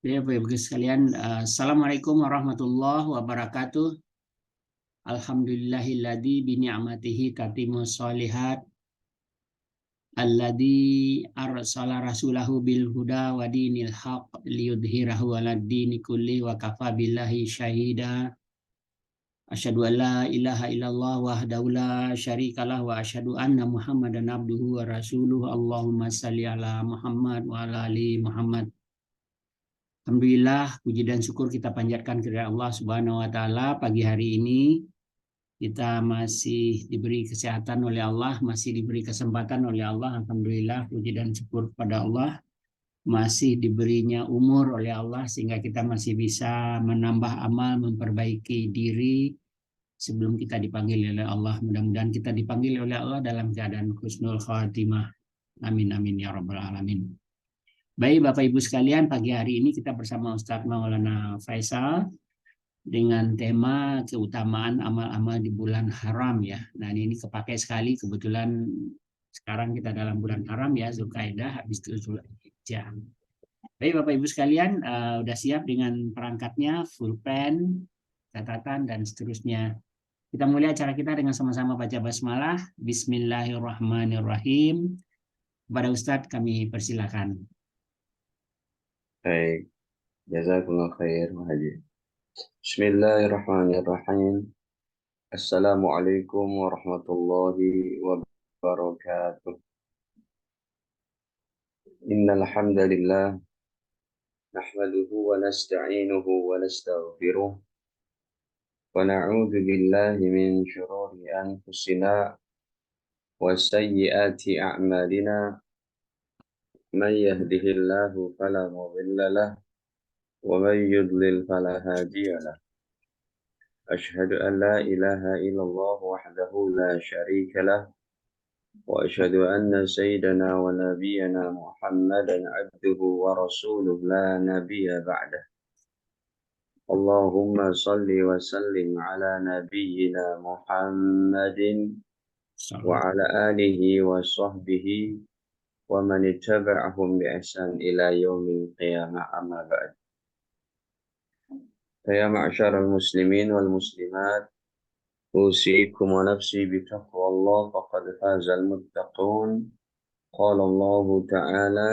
Ya, Bapak Ibu sekalian, Assalamualaikum warahmatullahi wabarakatuh. Alhamdulillahilladzi bini'amatihi tatimmus shalihat. Alladzi arsala rasulahu bil huda wa dinil haq liyudhhirahu 'alad dini kulli wa kafa billahi syahida. Asyhadu an la ilaha illallah wahdahu la syarikalah wa asyhadu anna Muhammadan abduhu wa rasuluh. Allahumma shalli ala Muhammad wa ala ali Muhammad. Alhamdulillah, puji dan syukur kita panjatkan kepada Allah Subhanahu wa Ta'ala. Pagi hari ini kita masih diberi kesehatan oleh Allah, masih diberi kesempatan oleh Allah. Alhamdulillah, puji dan syukur kepada Allah. Masih diberinya umur oleh Allah sehingga kita masih bisa menambah amal, memperbaiki diri sebelum kita dipanggil oleh Allah. Mudah-mudahan kita dipanggil oleh Allah dalam keadaan husnul khatimah. Amin amin ya rabbal alamin. Baik Bapak Ibu sekalian, pagi hari ini kita bersama Ustadz Maulana Faisal dengan tema keutamaan amal-amal di bulan haram ya. Nah ini kepakai sekali, kebetulan sekarang kita dalam bulan haram ya, Zulkaidah, habis itu Zulhijjah. Baik Bapak Ibu sekalian, udah siap dengan perangkatnya, full pen, catatan dan seterusnya. Kita mulai acara kita dengan sama-sama baca basmalah. Bismillahirrahmanirrahim. Kepada Ustadz kami persilakan. Baik, jazakumullah khair, Haji. Bismillahirrahmanirrahim. Assalamualaikum warahmatullahi wabarakatuh. Innal hamdalillah nahmaduhu wa nasta'inuhu wa nastaghfiruh wa na'udzu billahi min shururi anfusina wa sayyiati a'malina. Man yahdihillahu fala mudilla lahu wa man yudlil fala hadiya lahu. أشهد أن لا إله إلا الله وحده لا شريك له وأشهد أن سيدنا ونبينا محمدا عبده ورسوله لا نبي بعده. اللهم صل وسلم على نبينا محمد وعلى آله وصحبه ومن اتبعهم بإحسان إلى يوم القيامة. أما بعد، فيا معشر المسلمين والمسلمات، أوصيكم ونفسي بتقوى الله فقد فاز المتقون. قال الله تعالى: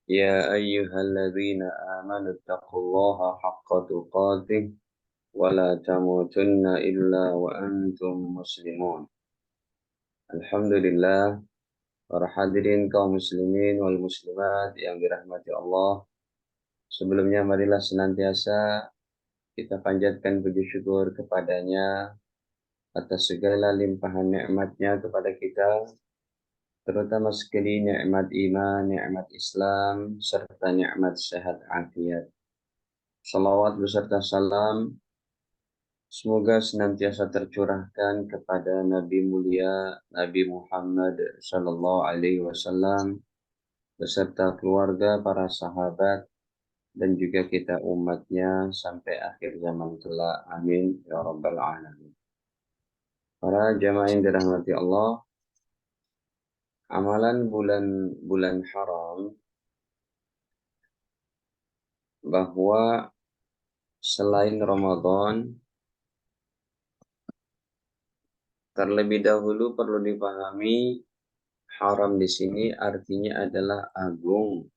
يا أيها الذين آمنوا اتقوا الله حق تقاته ولا تموتن إلا وأنتم مسلمون. Alhamdulillah, para hadirin kaum muslimin wal muslimat yang dirahmati Allah. Sebelumnya marilah senantiasa kita panjatkan puji syukur kepadanya atas segala limpahan nikmatnya kepada kita, terutama sekali nikmat iman, nikmat Islam, serta nikmat sehat afiat. Salawat beserta salam semoga senantiasa tercurahkan kepada Nabi mulia Nabi Muhammad sallallahu alaihi wasallam beserta keluarga, para sahabat, dan juga kita umatnya sampai akhir zaman kelak. Amin ya rabbal alamin. Para jamaah yang dirahmati Allah, amalan bulan haram bahwa selain Ramadan, terlebih dahulu perlu dipahami haram di sini artinya adalah agung,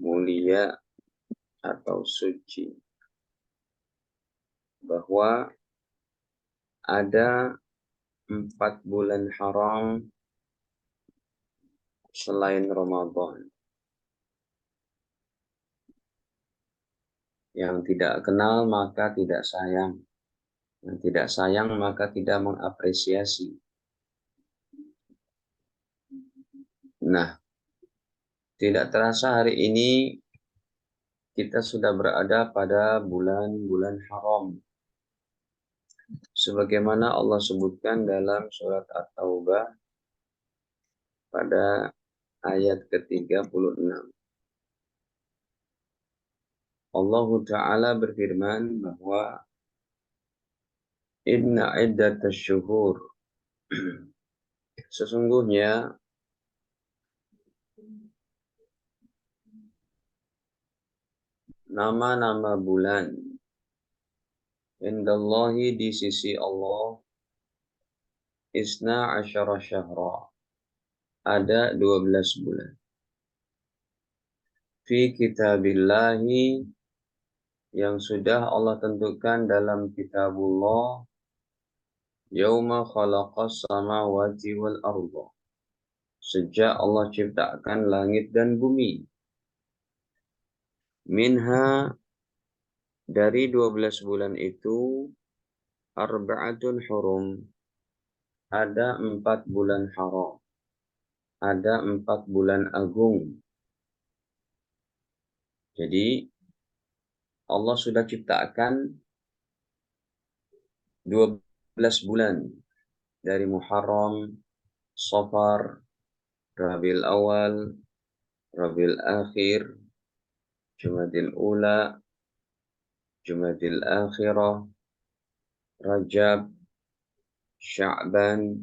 mulia, atau suci. Bahwa ada 4 bulan haram selain Ramadan. Yang tidak kenal maka tidak sayang. Yang tidak sayang maka tidak mengapresiasi. Nah, tidak terasa hari ini kita sudah berada pada bulan-bulan haram. Sebagaimana Allah sebutkan dalam surat At-Taubah pada ayat ke-36. Allah Ta'ala berfirman bahwa Inna iddatash syuhur, sesungguhnya nama-nama bulan. Indallahi di sisi Allah, isna asyara syahra. Ada 12 bulan. Fi kitabillahi yang sudah Allah tentukan dalam kitabullah. Yauma khalaqas samawati wal arda. Sejak Allah ciptakan langit dan bumi. Minha dari 12 bulan itu arba'atun hurum. Ada 4 bulan haram. Ada 4 bulan agung. Jadi Allah sudah ciptakan 12 bulan dari Muharram, Safar, Rabiul Awal, Rabiul Akhir, Jumadil Ula, Jumadil Akhirah, Rajab, Sya'ban,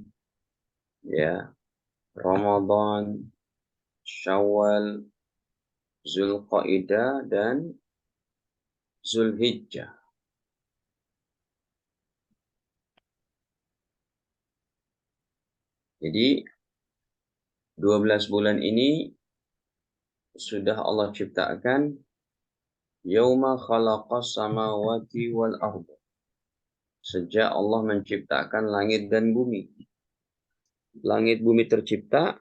ya, Ramadan, Syawal, Zulqaidah dan Zulhijjah. Jadi 12 bulan ini sudah Allah ciptakan yauma khalaqas samawati wal arda. Sejak Allah menciptakan langit dan bumi. Langit bumi tercipta,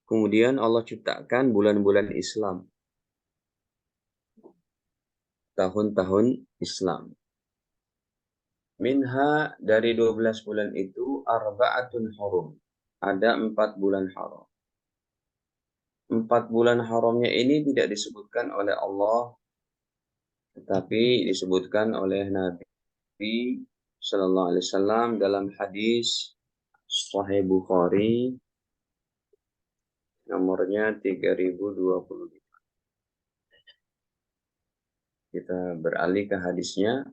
kemudian Allah ciptakan bulan-bulan Islam. Tahun-tahun Islam. Minha dari 12 bulan itu arba'atun hurum. Ada 4 bulan haram. 4 bulan haramnya ini tidak disebutkan oleh Allah, tetapi disebutkan oleh Nabi Sallallahu Alaihi Wasallam dalam hadis Sahih Bukhari nomornya 3025. Kita beralih ke hadisnya.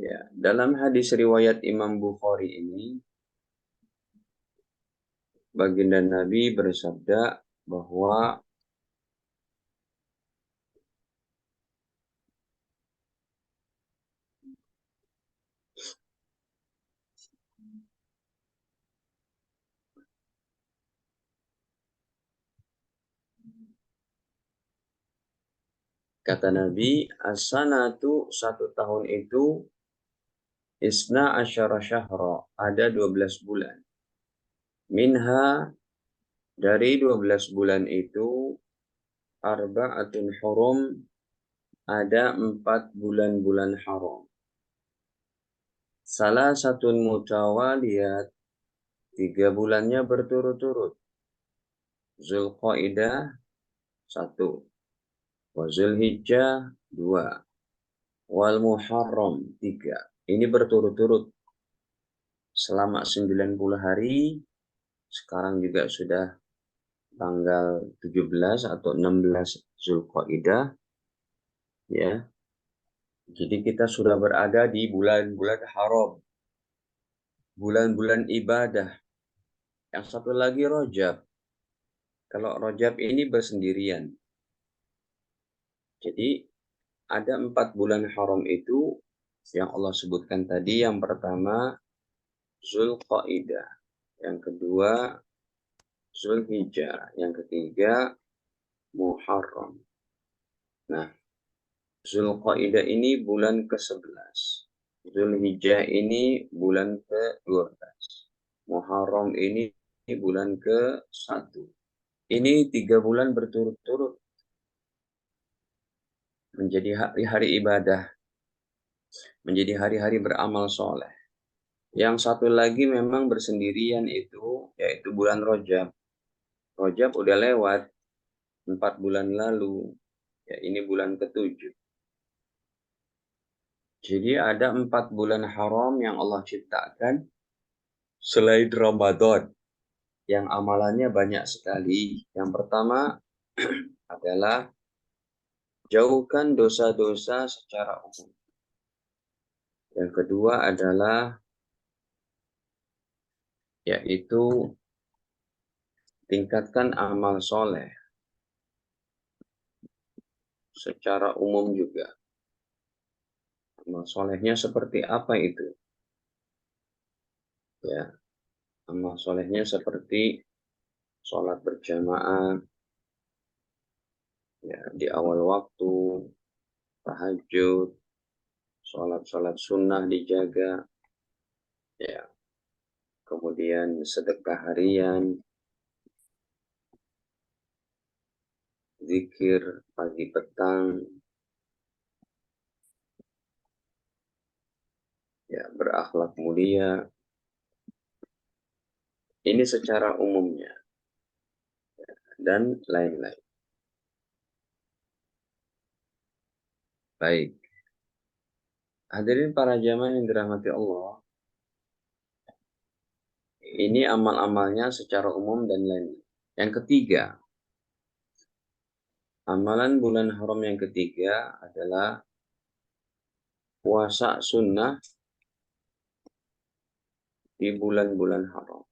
Ya, dalam hadis riwayat Imam Bukhari ini, baginda Nabi bersabda bahwa kata Nabi, as-sanatu 1 tahun itu isna asyara syahra, ada 12 bulan. Minha dari 12 bulan itu arba'atun hurum, ada 4 bulan-bulan haram. Salah satu mutawaliyat, 3 bulannya berturut-turut. Zulqaidah 1, wa Zulhijjah 2, wal Muharram 3. Ini berturut-turut selama 90 hari. Sekarang juga sudah tanggal 17 atau 16 Zulqaidah, ya. Jadi kita sudah berada di bulan-bulan haram, bulan-bulan ibadah. Yang satu lagi Rajab. Kalau Rajab ini bersendirian. Jadi ada 4 bulan haram itu yang Allah sebutkan tadi. Yang pertama Zulqaidah, yang kedua Zulhijjah, yang ketiga Muharram. Nah, Zulqaidah ini bulan ke-11. Zulhijjah ini bulan ke-12. Muharram ini bulan ke-1. Ini 3 bulan berturut-turut menjadi hari-hari ibadah, menjadi hari-hari beramal soleh. Yang satu lagi memang bersendirian itu, yaitu bulan Rajab. Rajab udah lewat 4 bulan lalu, ya ini bulan ke-7. Jadi ada 4 bulan haram yang Allah ciptakan selain Ramadan, yang amalannya banyak sekali. Yang pertama adalah jauhkan dosa-dosa secara umum. Yang kedua adalah yaitu tingkatkan amal soleh. secara umum juga. Amal solehnya seperti apa itu? Ya, amal solehnya seperti sholat berjamaah, ya, di awal waktu, tahajud, sholat sunnah dijaga, ya, kemudian sedekah harian, zikir pagi petang, ya, berakhlak mulia. Ini secara umumnya dan lain-lain. Baik. Hadirin para jamaah yang dirahmati Allah, ini amal-amalnya secara umum dan lain-lain. Yang ketiga, amalan bulan haram yang ketiga adalah puasa sunnah di bulan-bulan haram.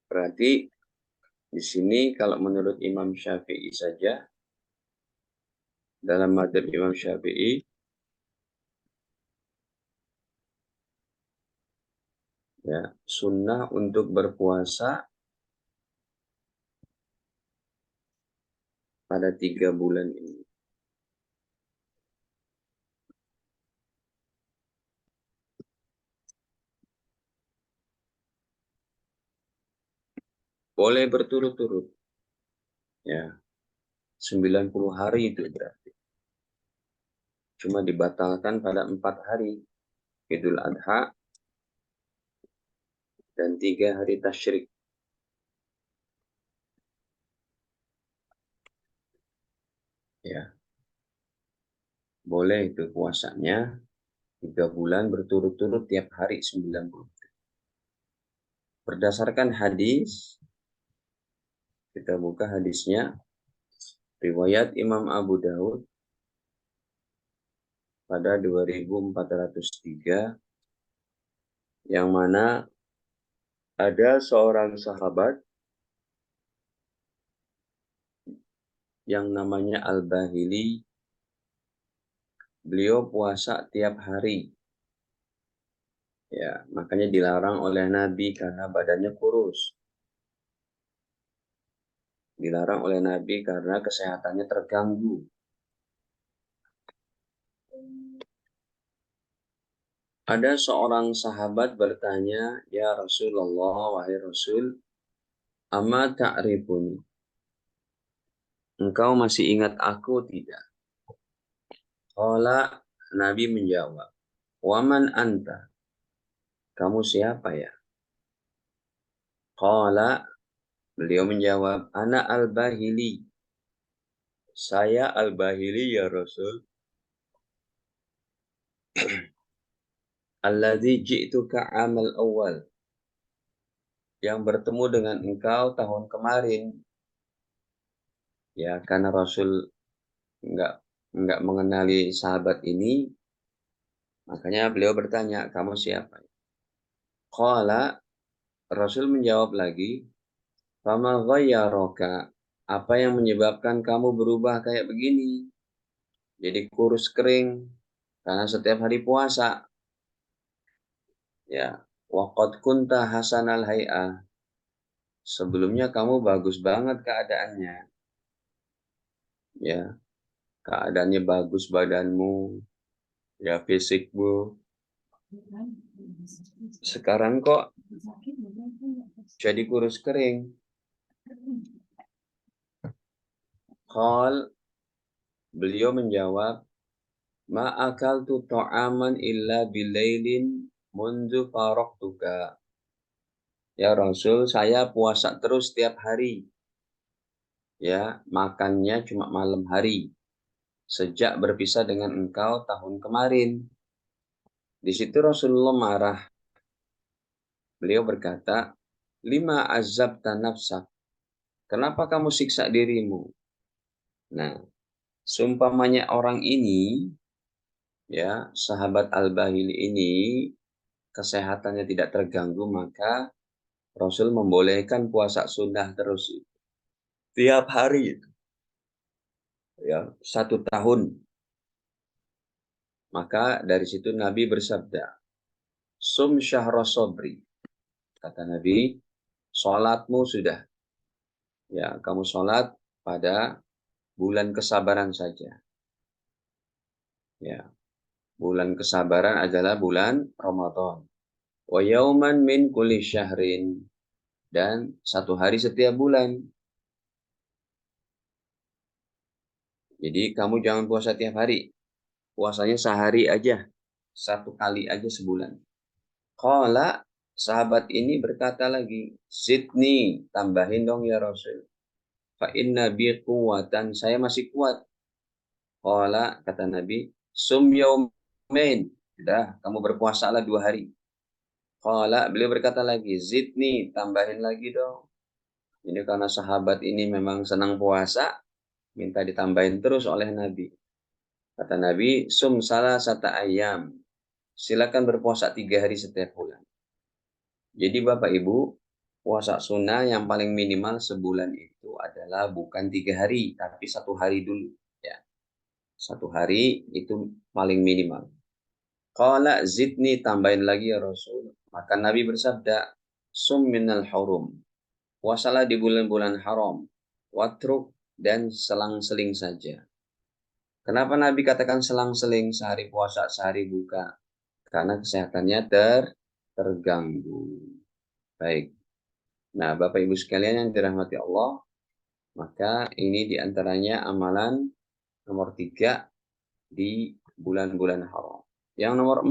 Berarti di sini kalau menurut Imam Syafi'i saja, dalam madzhab Imam Syafi'i, ya, sunnah untuk berpuasa pada 3 bulan ini. Boleh berturut-turut, ya, 90 hari itu berarti. Cuma dibatalkan pada 4 hari, Idul Adha dan 3 hari tasyrik. Ya, boleh itu puasanya 3 bulan berturut-turut tiap hari 90. Berdasarkan hadis, kita buka hadisnya, riwayat Imam Abu Daud pada 2403, yang mana ada seorang sahabat yang namanya Al-Bahili. Beliau puasa tiap hari. Ya, makanya dilarang oleh Nabi karena badannya kurus. Dilarang oleh Nabi karena kesehatannya terganggu. Ada seorang sahabat bertanya, "Ya Rasulullah, wahai Rasul, amma ta'rifuni? Engkau masih ingat aku tidak?" Qala, Nabi menjawab, "Waman anta? Kamu siapa ya?" Qala, beliau menjawab, "Ana Al-Bahili." Saya Al-Bahili ya Rasul. Alladzi ji'tuka amal awal. Yang bertemu dengan engkau tahun kemarin. Ya, karena Rasul enggak mengenali sahabat ini, makanya beliau bertanya, "Kamu siapa?" Qala, Rasul menjawab lagi, "Fama ghayyaraka?" Apa yang menyebabkan kamu berubah kayak begini? Jadi kurus kering karena setiap hari puasa. Ya, waqad kunta hasanal hay'ah. Sebelumnya kamu bagus banget keadaannya. Ya, keadaannya bagus badanmu, ya fisikmu. Sekarang kok jadi kurus kering? Qal, beliau menjawab, "Ma akaltu ta'aman illa bilailin mundu faraqtuka." Ya Rasul, saya puasa terus setiap hari. Ya, makannya cuma malam hari. Sejak berpisah dengan engkau tahun kemarin. Di situ Rasulullah marah. Beliau berkata, "Lima azabta nafsak." Kenapa kamu siksa dirimu? Nah, seumpamanya orang ini, ya, sahabat Al-Bahili ini, kesehatannya tidak terganggu, maka Rasul membolehkan puasa sunnah terus. tiap hari, ya 1 tahun. Maka dari situ Nabi bersabda, Sum syahra sobri. Kata Nabi, sholatmu sudah. Ya, kamu sholat pada bulan kesabaran saja. Ya, bulan kesabaran adalah bulan Ramadan. Wa yauman min kulli syahrin. Dan 1 hari setiap bulan. Jadi kamu jangan puasa tiap hari. Puasanya sehari aja. 1 kali aja sebulan. Qala, sahabat ini berkata lagi, Zidni, tambahin dong ya Rasul. Fa inna bi quwwatan, saya masih kuat. Qala, kata Nabi, sum yaumain. Sudah, kamu berpuasalah 2 hari. Qala, beliau berkata lagi, Zidni, tambahin lagi dong. Ini karena sahabat ini memang senang puasa, minta ditambahin terus oleh Nabi. Kata Nabi, sum salah sata ayam. Silakan berpuasa 3 hari setiap bulan. Jadi Bapak Ibu, puasa sunnah yang paling minimal sebulan itu adalah bukan 3 hari, tapi 1 hari dulu. Ya, 1 hari itu paling minimal. Qala zidni, tambahin lagi ya Rasul. Maka Nabi bersabda, sum minal hurum. Puasalah di bulan-bulan haram. Watruk, dan selang-seling saja. Kenapa Nabi katakan selang-seling, sehari puasa, sehari buka? Karena kesehatannya terganggu. Baik. Nah, Bapak Ibu sekalian yang dirahmati Allah, maka ini diantaranya amalan nomor 3 di bulan-bulan haram. Yang nomor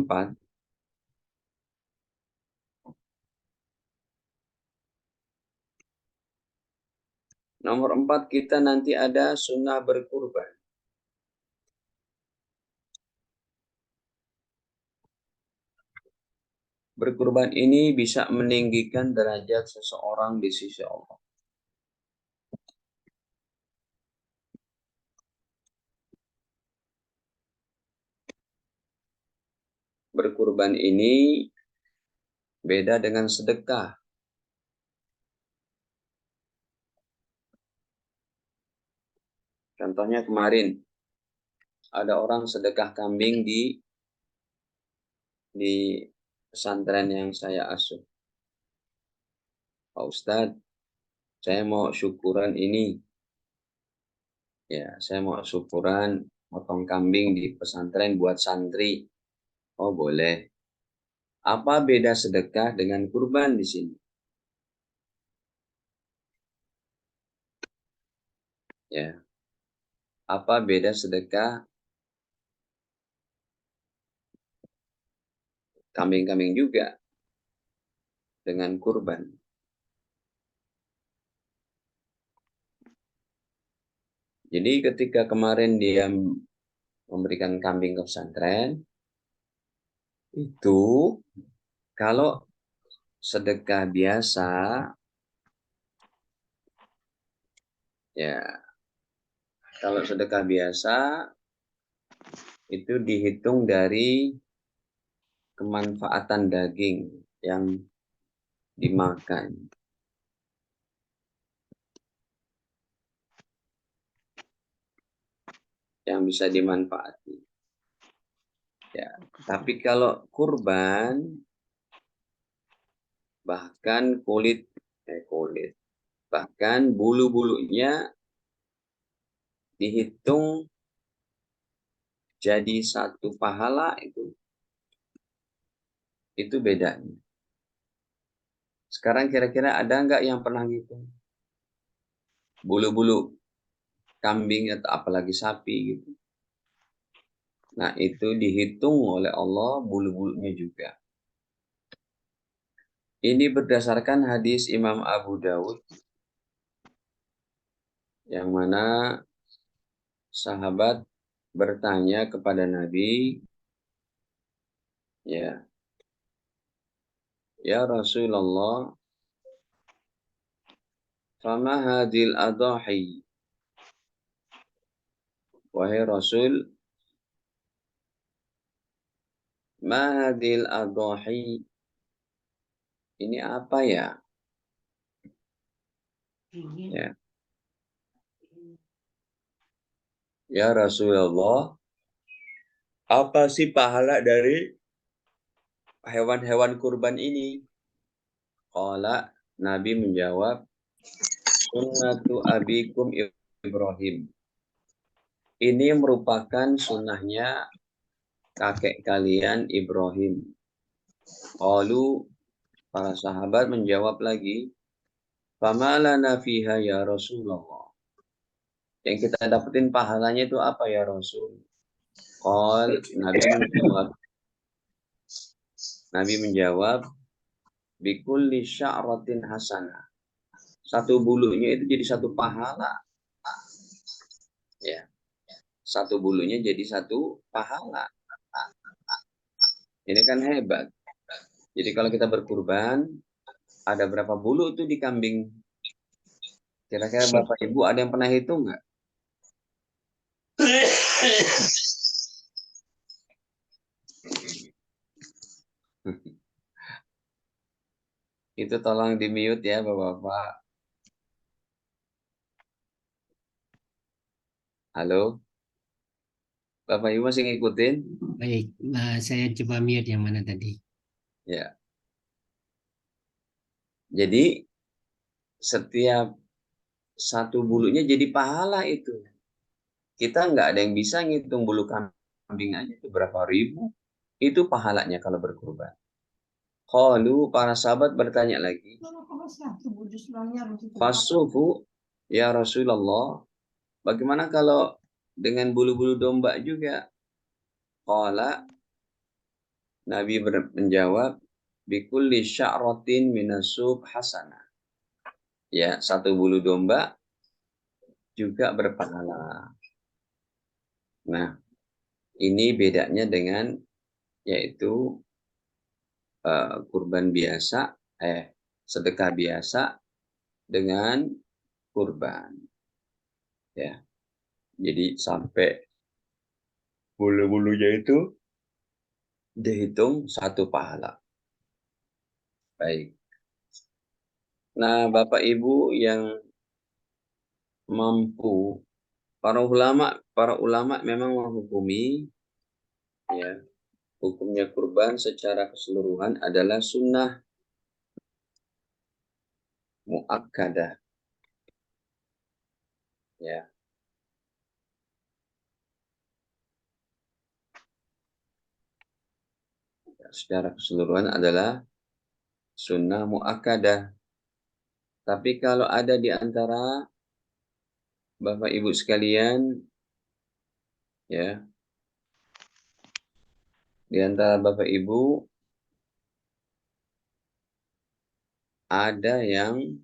4, kita nanti ada sunnah berkurban. Berkurban ini bisa meninggikan derajat seseorang di sisi Allah. Berkurban ini beda dengan sedekah. Contohnya kemarin, ada orang sedekah kambing di pesantren yang saya asuh. Pak Ustadz, saya mau syukuran ini. Ya, saya mau syukuran potong kambing di pesantren buat santri. Oh, boleh. Apa beda sedekah dengan kurban di sini? Ya. Apa beda sedekah kambing-kambing juga dengan kurban? Jadi ketika kemarin dia memberikan kambing ke pesantren, itu kalau sedekah biasa, ya kalau sedekah biasa itu dihitung dari kemanfaatan daging yang dimakan. Yang bisa dimanfaati. Ya, tapi kalau kurban, bahkan bahkan bulu-bulunya dihitung jadi satu pahala, itu bedanya. Sekarang kira-kira ada nggak yang pernah ngitung bulu-bulu kambing atau apalagi sapi gitu? Nah, itu dihitung oleh Allah bulu-bulunya juga. Ini berdasarkan hadis Imam Abu Dawud, yang mana sahabat bertanya kepada Nabi, ya Rasulullah, fama hadil adahi. Wahai Rasul, ma hadil adahi. Ini apa ya? Ya. Ya Rasulullah, apa sih pahala dari hewan-hewan kurban ini? Qala, Nabi menjawab, sunnatu abikum Ibrahim. Ini merupakan sunnahnya kakek kalian Ibrahim. Qalu, para sahabat menjawab lagi, famalana fiha ya Rasulullah. Yang kita dapetin pahalanya itu apa ya Rasul? Qal, Nabi menjawab, bikulli sya'ratin hasanah. Satu bulunya itu jadi satu pahala. Ya, satu bulunya jadi satu pahala. Ini kan hebat. Jadi kalau kita berkurban, ada berapa bulu itu di kambing? Kira-kira Bapak Ibu ada yang pernah hitung nggak? Itu tolong di mute ya Bapak-Bapak. Halo? Bapak Ibu masih ngikutin? Baik, saya coba mute yang mana tadi. Ya. Jadi setiap satu bulunya jadi pahala itu. Kita nggak ada yang bisa ngitung bulu kambing aja itu berapa ribu. Itu pahalanya kalau berkurban. Qalu, para sahabat bertanya lagi. Fasufu, ya Rasulullah, bagaimana kalau dengan bulu-bulu domba juga? Qala, Nabi menjawab, bikulli sya'ratin minasub hasanah. Ya, satu bulu domba juga berpahala. Nah, ini bedanya dengan yaitu kurban biasa, sedekah biasa dengan kurban. Ya, jadi sampai bulu-bulunya itu dihitung satu pahala. Baik. Nah, Bapak Ibu yang mampu, para ulama memang menghukumi ya, hukumnya kurban secara keseluruhan adalah sunnah muakkadah. Ya, secara keseluruhan adalah sunnah muakkadah. Tapi kalau ada di antara Bapak Ibu sekalian, ya, di antara Bapak Ibu ada yang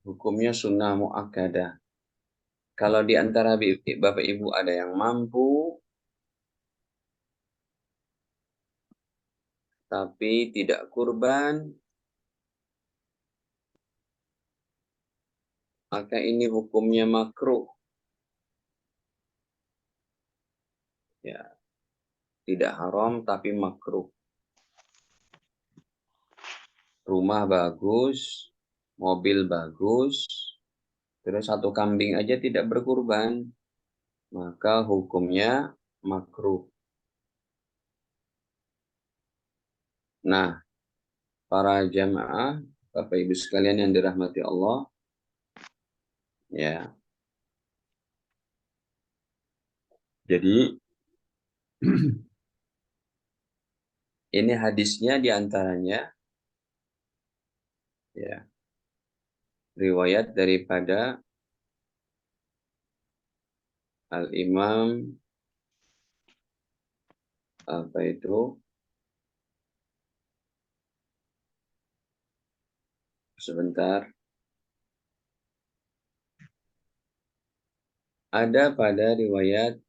hukumnya sunnah muakkadah. Kalau di antara Bapak Ibu ada yang mampu, tapi tidak kurban, maka ini hukumnya makruh. Ya, tidak haram tapi makruh. Rumah bagus, mobil bagus, terus satu kambing aja tidak berkurban, maka hukumnya makruh. Nah, para jamaah, Bapak Ibu sekalian yang dirahmati Allah, ya. Jadi ini hadisnya diantaranya, ya, riwayat daripada Al-Imam apa itu? Sebentar. Ada pada riwayat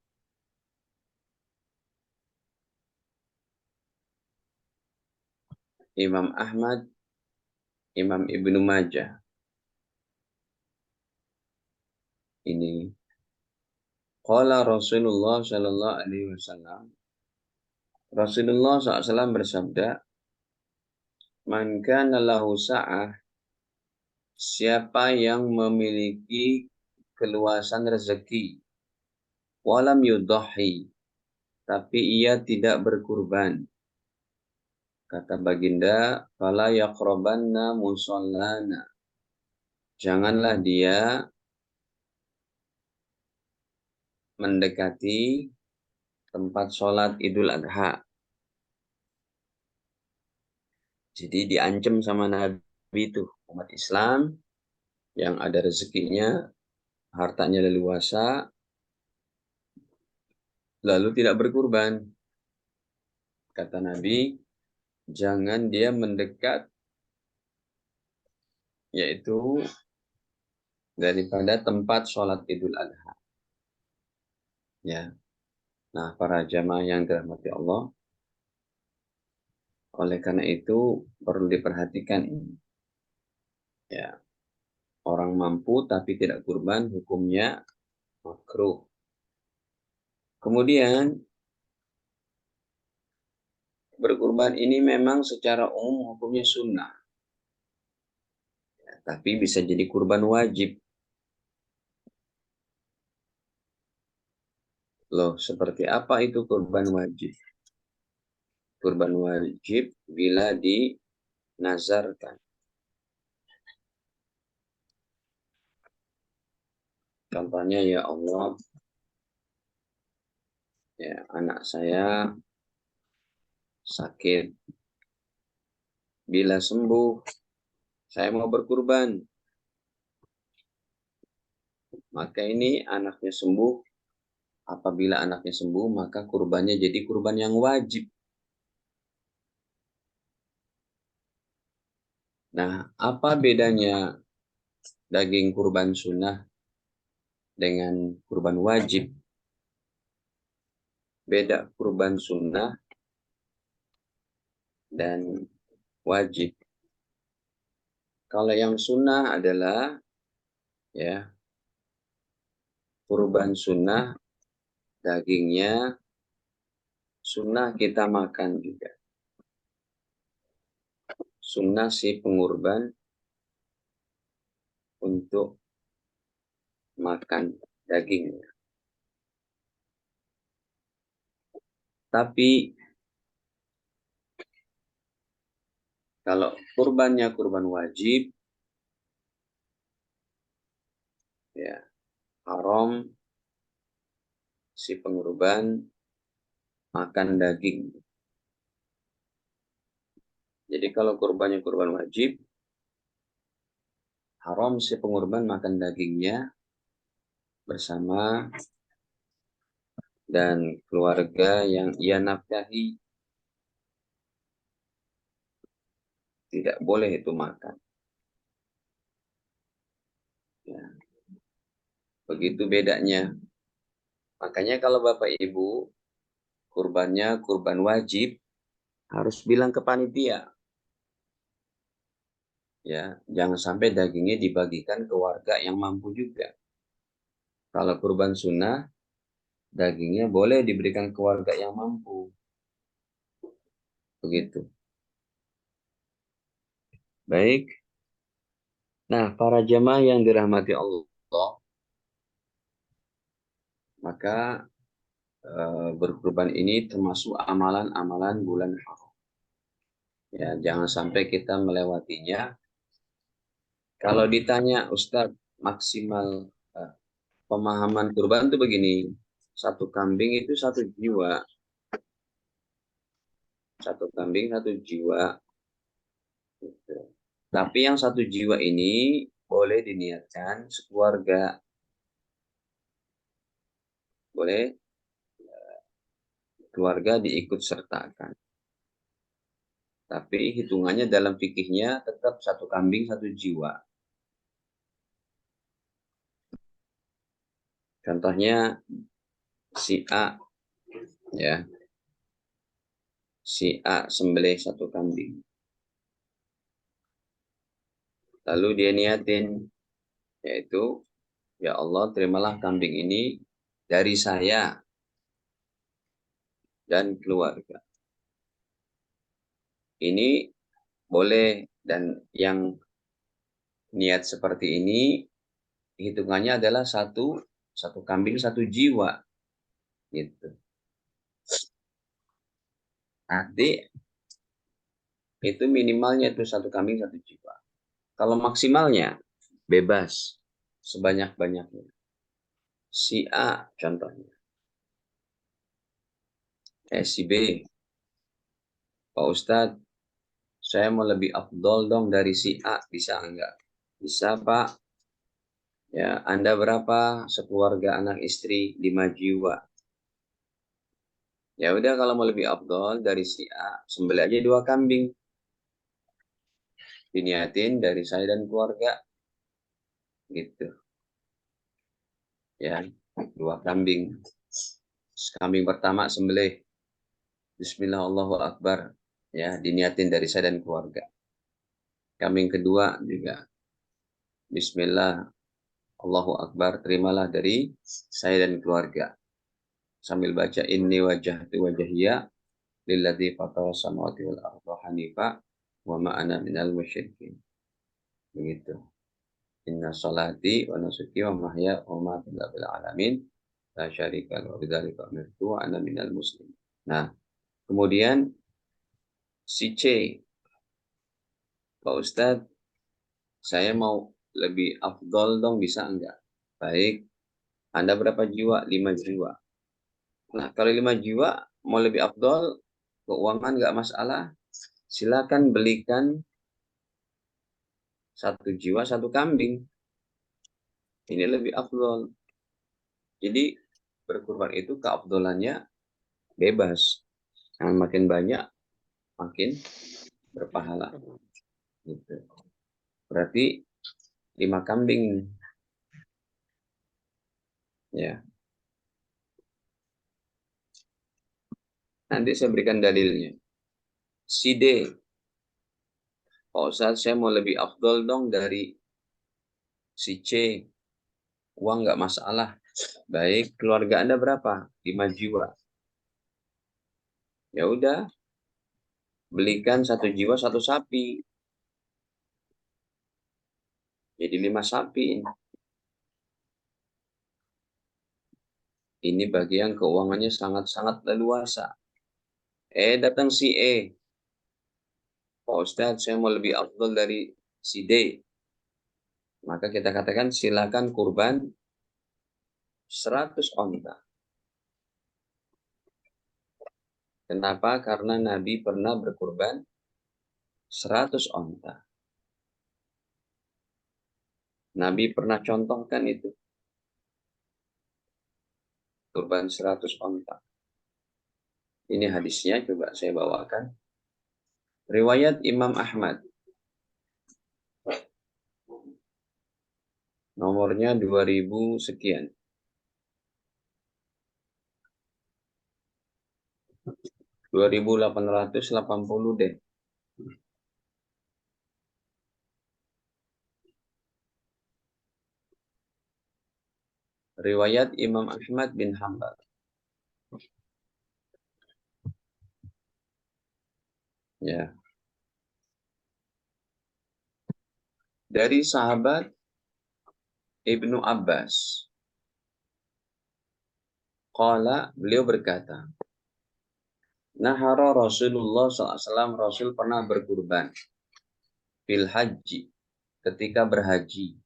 Imam Ahmad, Imam Ibnu Majah. Ini qala Rasulullah sallallahu alaihi wasallam. Rasulullah SAW bersabda, "Man kana lahu sa'ah," siapa yang memiliki keluasan rezeki, walam yudhahi, tapi ia tidak berkurban. Kata baginda, fala yaqrabanna musallana. Janganlah dia mendekati tempat sholat Idul Adha. Jadi diancam sama Nabi itu, umat Islam yang ada rezekinya, hartanya leluasa, lalu tidak berkurban. Kata Nabi, jangan dia mendekat, yaitu daripada tempat sholat Idul Adha. Ya. Nah, para jamaah yang dirahmati Allah, oleh karena itu perlu diperhatikan ini. Ya, orang mampu tapi tidak kurban, hukumnya makruh. Kemudian berkurban ini memang secara umum hukumnya sunnah, ya, tapi bisa jadi kurban wajib. Loh, seperti apa itu kurban wajib? Kurban wajib bila dinazarkan. Contohnya, ya Allah, ya anak saya sakit. Bila sembuh, saya mau berkurban. Maka ini anaknya sembuh. Apabila anaknya sembuh, maka kurbannya jadi kurban yang wajib. Nah, apa bedanya daging kurban sunnah dengan kurban wajib? Beda kurban sunnah dan wajib. Kalau yang sunnah adalah, ya, kurban sunnah, dagingnya sunnah kita makan juga. Sunnah si pengurban untuk makan dagingnya. Tapi kalau kurbannya kurban wajib, ya haram si pengurban makan daging. Jadi kalau kurbannya kurban wajib, haram si pengurban makan dagingnya bersama dan keluarga yang ia nafkahi. Tidak boleh itu makan. Ya, begitu bedanya. Makanya kalau Bapak Ibu kurbannya kurban wajib, harus bilang ke panitia. Ya, jangan sampai dagingnya dibagikan ke warga yang mampu juga. Kalau kurban sunnah, dagingnya boleh diberikan ke warga yang mampu. Begitu. Baik. Nah, para jamaah yang dirahmati Allah, maka berkurban ini termasuk amalan-amalan bulan haram. Ya, jangan sampai kita melewatinya. Kalau ditanya, Ustadz, maksimal pemahaman kurban itu begini, satu kambing itu satu jiwa. Satu kambing satu jiwa. Gitu. Tapi yang satu jiwa ini boleh diniatkan sekeluarga. Boleh keluarga diikut sertakan. Tapi hitungannya dalam fikihnya tetap satu kambing satu jiwa. Contohnya si A, ya, si A sembelih satu kambing. Lalu dia niatin, yaitu, ya Allah, terimalah kambing ini dari saya dan keluarga. Ini boleh, dan yang niat seperti ini hitungannya adalah satu kambing 1 jiwa gitu. Nanti itu minimalnya itu 1 kambing 1 jiwa. Kalau maksimalnya bebas sebanyak-banyaknya. Si A contohnya, si B, Pak Ustadz, saya mau lebih afdol dong dari si A, bisa enggak? Bisa Pak. Ya, Anda berapa? Sekeluarga anak istri 5 jiwa. Ya udah, kalau mau lebih afdol dari si A, sembelih aja 2 kambing. Diniatin dari saya dan keluarga. Gitu. Ya, 2 kambing. Kambing pertama sembelih. Bismillah Allahu Akbar. Ya, diniatin dari saya dan keluarga. Kambing kedua juga. Bismillah Allahu Akbar. Terimalah dari saya dan keluarga. Sambil baca inni wajjahtu wajhiya lilladzi fatara samawati wal arda hanifa wa ma ana minal musyrikin. Begitu. Inna sholati wa nusuki wa mahya wa mamati lillahi alamin la syarika lahu wa bidzalika umirtu wa ana minal muslimin. Nah, kemudian si C, Pak Ustadz, saya mau lebih afdol dong, bisa enggak? Baik, Anda berapa jiwa? 5 jiwa. Nah, kalau 5 jiwa mau lebih afdol, keuangan enggak masalah, silakan belikan 1 jiwa 1 kambing. Ini lebih afdol. Jadi berkurban itu keafdolannya bebas. Yang makin banyak makin berpahala. Gitu. Berarti 5 kambing. Ya. Nanti saya berikan dalilnya. Si D, Pak Ustadz, saya mau lebih afdol dong dari si C. Uang nggak masalah. Baik, keluarga Anda berapa? 5 jiwa. Ya udah, belikan 1 jiwa 1 sapi. Jadi 5 sapi. Ini bagi yang keuangannya sangat-sangat leluasa. Datang si E. Pak Ustadz, saya mau lebih afdol dari si D. Maka kita katakan silakan kurban 100 onta. Kenapa? Karena Nabi pernah berkurban 100 onta. Nabi pernah contohkan itu. Kurban 100 onta. Ini hadisnya, coba saya bawakan. Riwayat Imam Ahmad. Nomornya 2000 sekian. 2880 deh. Riwayat Imam Ahmad bin Hanbal. Ya. Dari sahabat Ibnu Abbas. Qala, beliau berkata, Nahara Rasulullah SAW, Rasul pernah berkurban. Fil haji, ketika berhaji.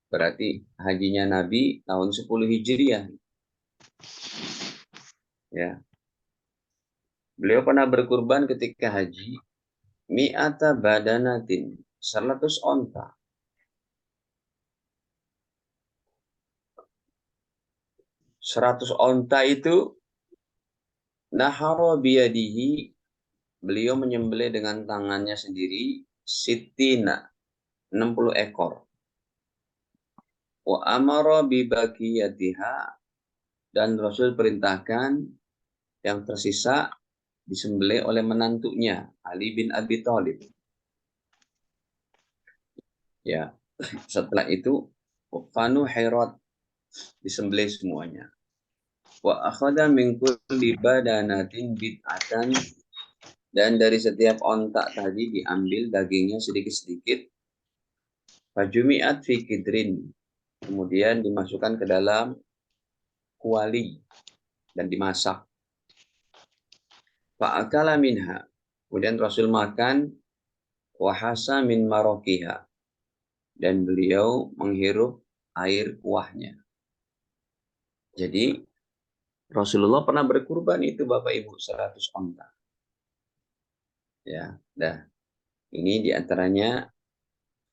Berarti hajinya Nabi tahun 10 Hijriah. Ya. Beliau pernah berkurban ketika haji. Mi'ata badanatin, 100 onta. 100 onta itu nahara biyadihi, beliau menyembelih dengan tangannya sendiri sitina, 60 ekor. Wa amara bibaqiyatiha, dan Rasul perintahkan yang tersisa disembelih oleh menantunya Ali bin Abi Thalib. Ya, setelah itu fanu hairat, disembelih semuanya. Wa akhadha min kulli badanatin bid'atan, dan dari setiap ontak tadi diambil dagingnya sedikit-sedikit. Fajumi'at fi kidrin. Kemudian dimasukkan ke dalam kuali dan dimasak. Fa'akala minha. Kemudian Rasul makan. Wahasa min marokiha. Dan beliau menghirup air kuahnya. Jadi Rasulullah pernah berkurban itu Bapak Ibu 100 onta. Ya, dah. Ini diantaranya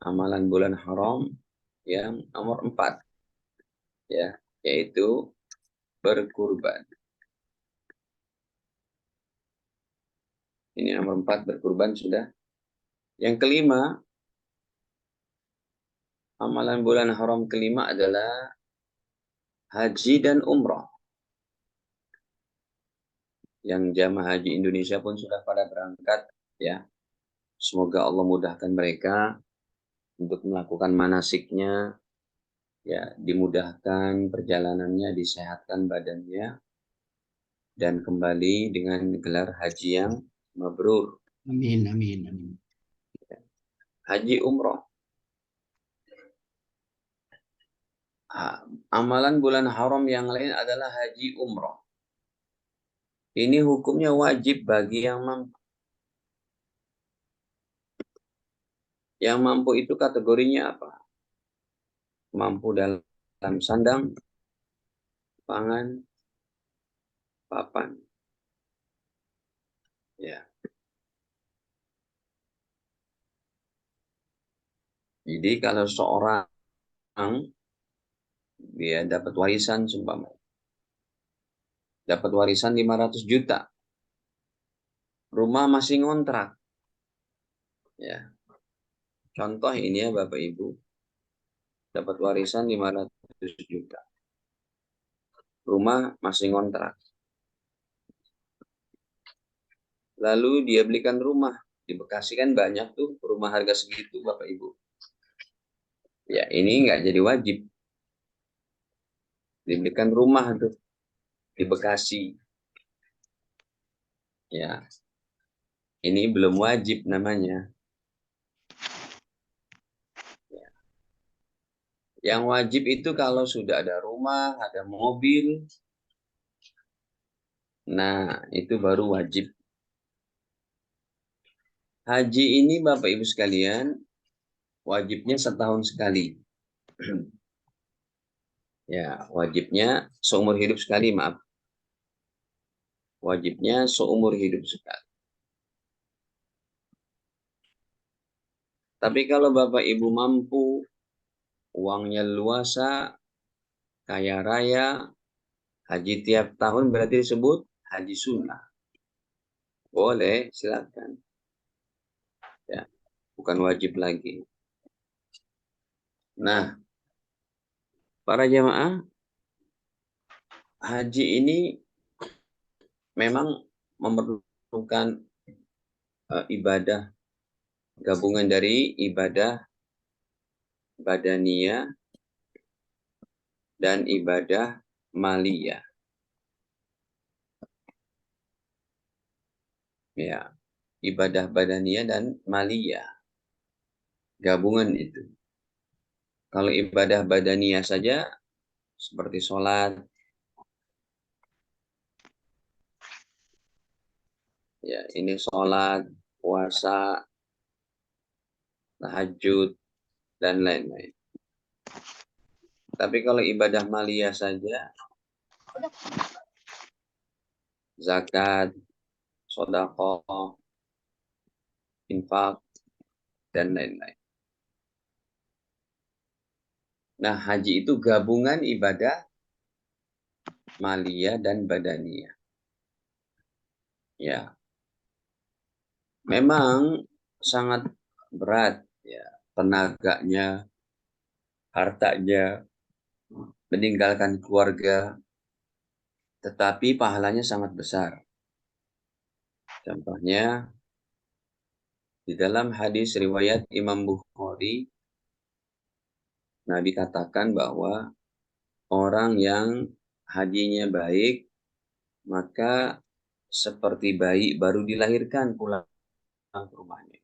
amalan bulan haram yang nomor 4. Ya, yaitu berkurban. Ini nomor 4 berkurban sudah. Yang kelima, amalan bulan haram kelima adalah haji dan umrah. Yang jamaah haji Indonesia pun sudah pada berangkat, ya. Semoga Allah mudahkan mereka untuk melakukan manasiknya, ya, dimudahkan perjalanannya, disehatkan badannya, dan kembali dengan gelar haji yang mabrur. Amin, amin, amin. Haji umrah. Amalan bulan haram yang lain adalah haji umrah. Ini hukumnya wajib bagi yang mampu. Yang mampu itu kategorinya apa? Mampu dalam sandang, pangan, papan. Ya. Jadi kalau seorang dia dapat warisan seumpama dapat warisan 500 juta. Rumah masih ngontrak. Ya. Contoh ini ya Bapak Ibu. Dapat warisan 500 juta. Rumah masih ngontrak. Lalu dia belikan rumah. Di Bekasi kan banyak tuh rumah harga segitu Bapak Ibu. Ya ini nggak jadi wajib. Dibelikan rumah tuh di Bekasi. Ya, ini belum wajib namanya. Ya. Yang wajib itu kalau sudah ada rumah, ada mobil. Nah, itu baru wajib. Haji ini Bapak Ibu sekalian, wajibnya setahun sekali. Ya, wajibnya seumur hidup sekali, maaf. Wajibnya seumur hidup sekali. Tapi kalau Bapak Ibu mampu, uangnya luasa, kaya raya, haji tiap tahun berarti disebut haji sunnah. Boleh, silakan. Ya, bukan wajib lagi. Nah, para jamaah, haji ini memang memerlukan ibadah gabungan dari ibadah badaniyah dan ibadah maliyah. Ya, ibadah badaniyah dan maliyah. Gabungan itu. Kalau ibadah badaniyah saja seperti sholat, ya ini sholat, puasa, tahajud, dan lain-lain. Tapi kalau ibadah maliyah saja, zakat, sedekah, infak, dan lain-lain. Nah, haji itu gabungan ibadah maliyah dan badaniyah. Ya, memang sangat berat ya tenaganya, hartanya, meninggalkan keluarga, tetapi pahalanya sangat besar. Contohnya di dalam hadis riwayat Imam Bukhari, Nabi katakan bahwa orang yang hajinya baik, maka seperti bayi baru dilahirkan pulang ke rumahnya.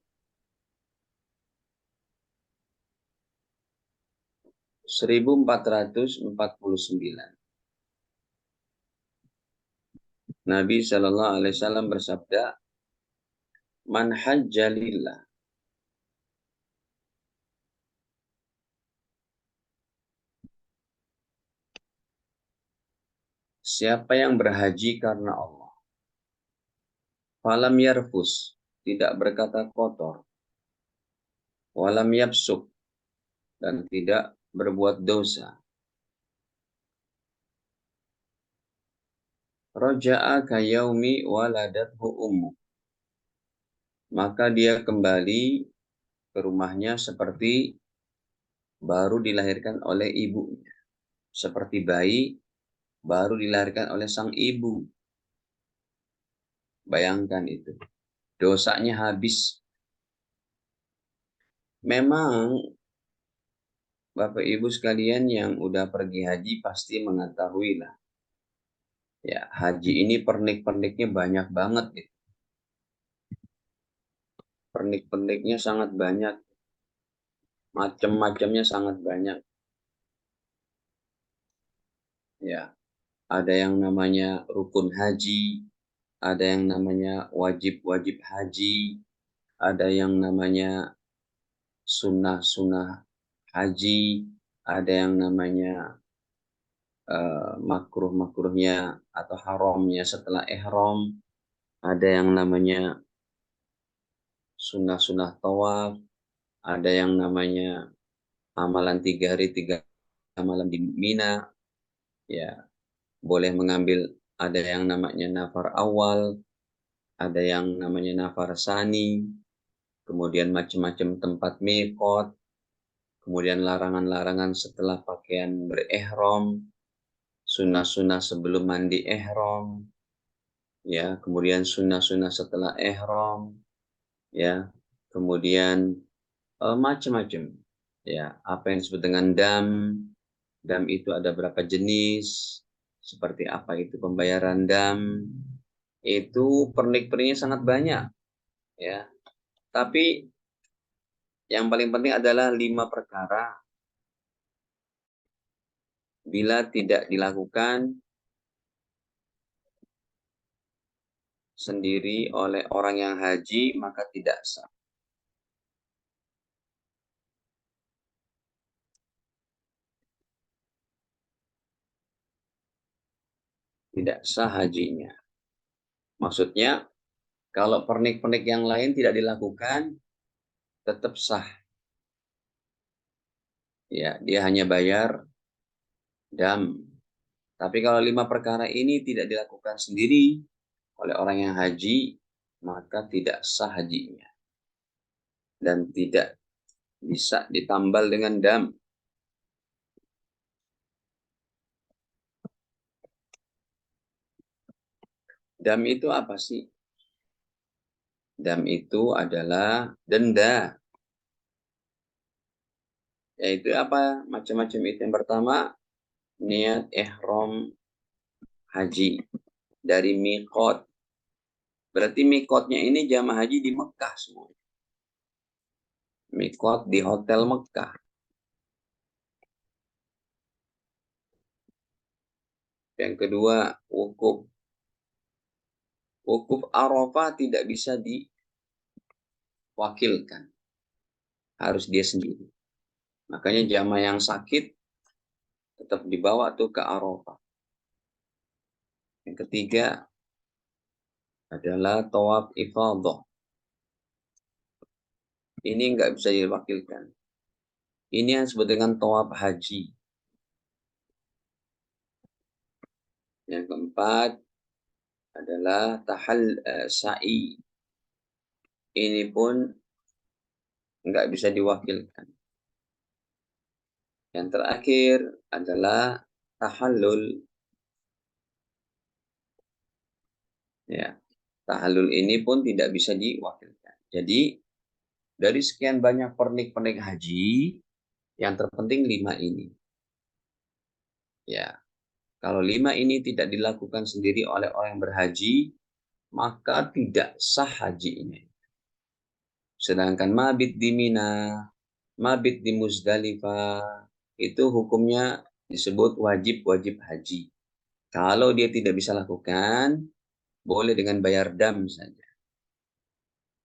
1449. Nabi Shallallahu Alaihi Wasallam bersabda, "Man hajjalillah." Siapa yang berhaji karena Allah, falam yarfus, tidak berkata kotor, walam yabsuk, dan tidak berbuat dosa, roja'a kayaumi waladathu ummu, maka dia kembali ke rumahnya seperti baru dilahirkan oleh ibunya, seperti bayi baru dilahirkan oleh sang ibu. Bayangkan itu, dosanya habis. Memang Bapak Ibu sekalian yang udah pergi haji pasti mengetahui lah. Ya, haji ini pernik-perniknya banyak banget gitu. Pernik-perniknya sangat banyak. Macam-macamnya sangat banyak. Ya, ada yang namanya rukun haji, ada yang namanya wajib-wajib haji, ada yang namanya sunnah-sunnah haji, ada yang namanya makruh-makruhnya atau haramnya setelah ihram, ada yang namanya sunnah-sunnah tawaf, ada yang namanya amalan 3 hari 3 malam di Mina, ya boleh mengambil, ada yang namanya nafar awal, ada yang namanya nafar sani, kemudian macam-macam tempat miqat, kemudian larangan-larangan setelah pakaian berihram, sunnah-sunnah sebelum mandi ihram, ya kemudian sunnah-sunnah setelah ihram, ya kemudian macam-macam, ya apa yang disebut dengan dam. Dam itu ada berapa jenis, seperti apa itu pembayaran dam, itu pernik-perniknya sangat banyak, ya. Tapi yang paling penting adalah 5 perkara. Bila tidak dilakukan sendiri oleh orang yang haji, maka tidak sah. Tidak sah hajinya. Maksudnya, kalau pernik-pernik yang lain tidak dilakukan, tetap sah. Ya, dia hanya bayar dam. Tapi kalau 5 perkara ini tidak dilakukan sendiri oleh orang yang haji, maka tidak sah hajinya. Dan tidak bisa ditambal dengan dam. Dam itu apa sih? Dam itu adalah denda. Yaitu apa? Macam-macam itu. Yang pertama, niat ihram haji dari miqat. Berarti miqatnya ini jamaah haji di Mekah semua. Miqat di hotel Mekah. Yang kedua, wukuf. Wukuf Arafah tidak bisa diwakilkan. Harus dia sendiri. Makanya jamaah yang sakit tetap dibawa tuh ke Arafah. Yang ketiga adalah tawaf ifadah. Ini nggak bisa diwakilkan. Ini yang disebut dengan tawaf haji. Yang keempat adalah sa'i. Ini pun nggak bisa diwakilkan. Yang terakhir adalah tahallul. Ya, tahallul ini pun tidak bisa diwakilkan. Jadi dari sekian banyak pernik-pernik haji, yang terpenting 5 ini. Ya, kalau 5 ini tidak dilakukan sendiri oleh orang yang berhaji, maka tidak sah hajinya. Sedangkan mabit di Mina, mabit di Muzdalifah, itu hukumnya disebut wajib haji. Kalau dia tidak bisa lakukan, boleh dengan bayar dam saja.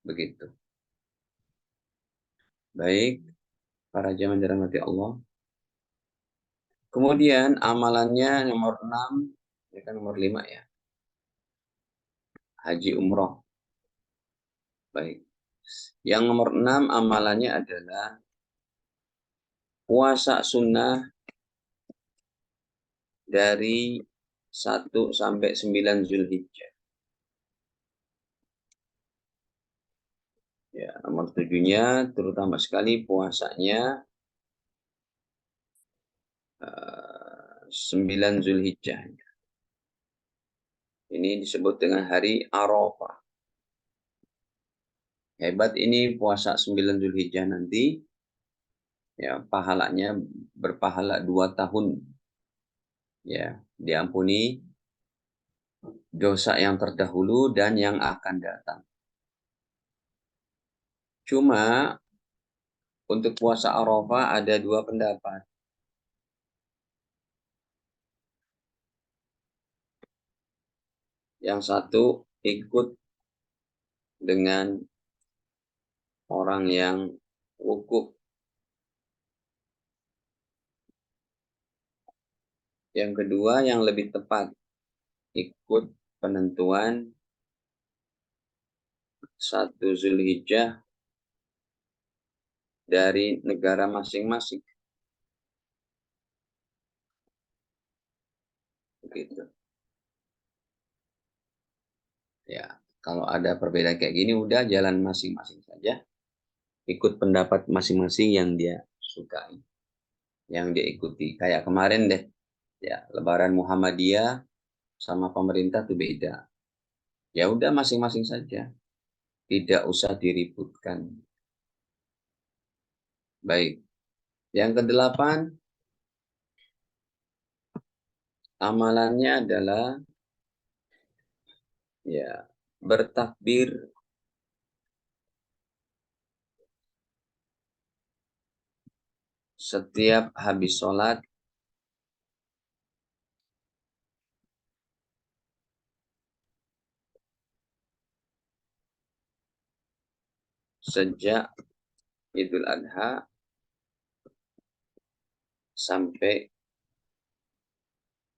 Begitu. Baik, para jamaah dirahmati Allah. Kemudian amalannya nomor 6, ini kan nomor 5 ya. Haji umroh. Baik. Yang nomor 6 amalannya adalah puasa sunnah dari 1 sampai 9 Zulhijjah. Ya, nomor 7-nya terutama sekali puasanya 9 Zulhijjah. Ini disebut dengan hari Arafah. Hebat ini puasa 9 Zulhijjah nanti. Ya, pahalanya berpahala 2 tahun. Ya, diampuni dosa yang terdahulu dan yang akan datang. Cuma untuk puasa Arafah ada 2 pendapat. Yang satu ikut dengan orang yang wukuf. Yang kedua yang lebih tepat ikut penentuan 1 Zulhijjah dari negara masing-masing. Begitu. Ya, kalau ada perbedaan kayak gini udah jalan masing-masing saja. Ikut pendapat masing-masing yang dia sukai, yang dia ikuti. Kayak kemarin deh, ya Lebaran Muhammadiyah sama pemerintah tuh beda. Ya udah masing-masing saja, tidak usah diributkan. Baik, yang kedelapan amalannya adalah ya bertakbir setiap habis sholat sejak Idul Adha sampai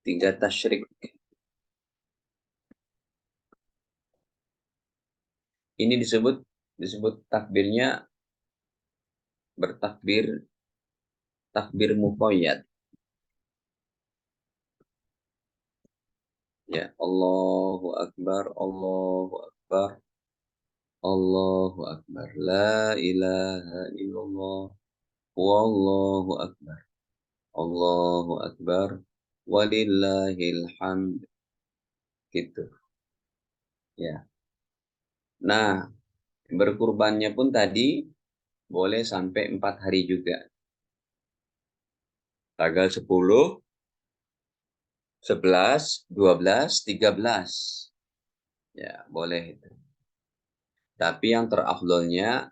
3 tasyrik. Ini disebut takbirnya bertakbir takbir muqayyad. Ya, Allahu Akbar, Allahu Akbar, Allahu Akbar, la ilaha illallah, wallahu Akbar, Allahu Akbar, walillahil hamd. Gitu. Ya. Nah, berkurbannya pun tadi boleh sampai 4 hari juga. Tanggal 10, 11, 12, 13. Ya, boleh itu. Tapi yang terafdolnya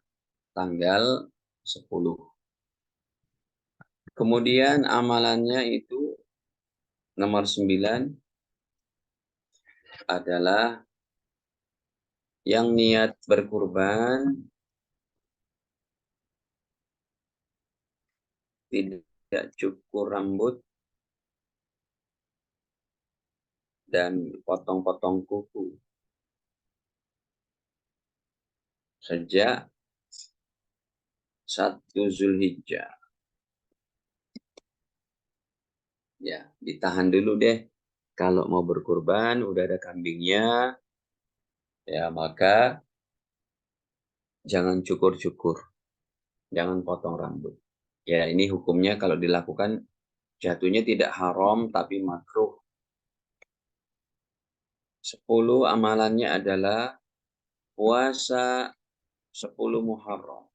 tanggal 10. Kemudian amalannya itu nomor 9 adalah yang niat berkurban tidak cukur rambut dan potong-potong kuku sejak 1 Zulhijjah. Ya, ditahan dulu deh. Kalau mau berkurban, udah ada kambingnya, ya maka jangan cukur-cukur, jangan potong rambut. Ya, ini hukumnya kalau dilakukan jatuhnya tidak haram tapi makruh. 10 amalannya adalah puasa 10 Muharram.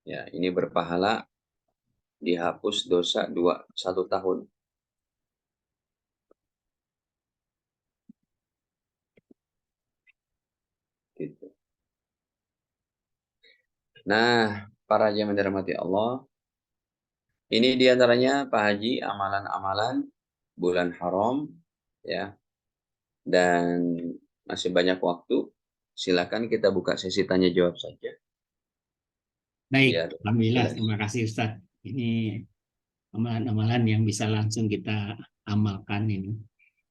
Ya, ini berpahala dihapus dosa 1 tahun. Gitu. Nah, para jemaah yang dirahmati Allah, ini diantaranya Pak Haji, amalan-amalan bulan haram, ya, dan masih banyak waktu. Silakan kita buka sesi tanya jawab saja. Baik, Biar alhamdulillah, jelas. terima kasih Ustadz. Ini amalan-amalan yang bisa langsung kita amalkan ini.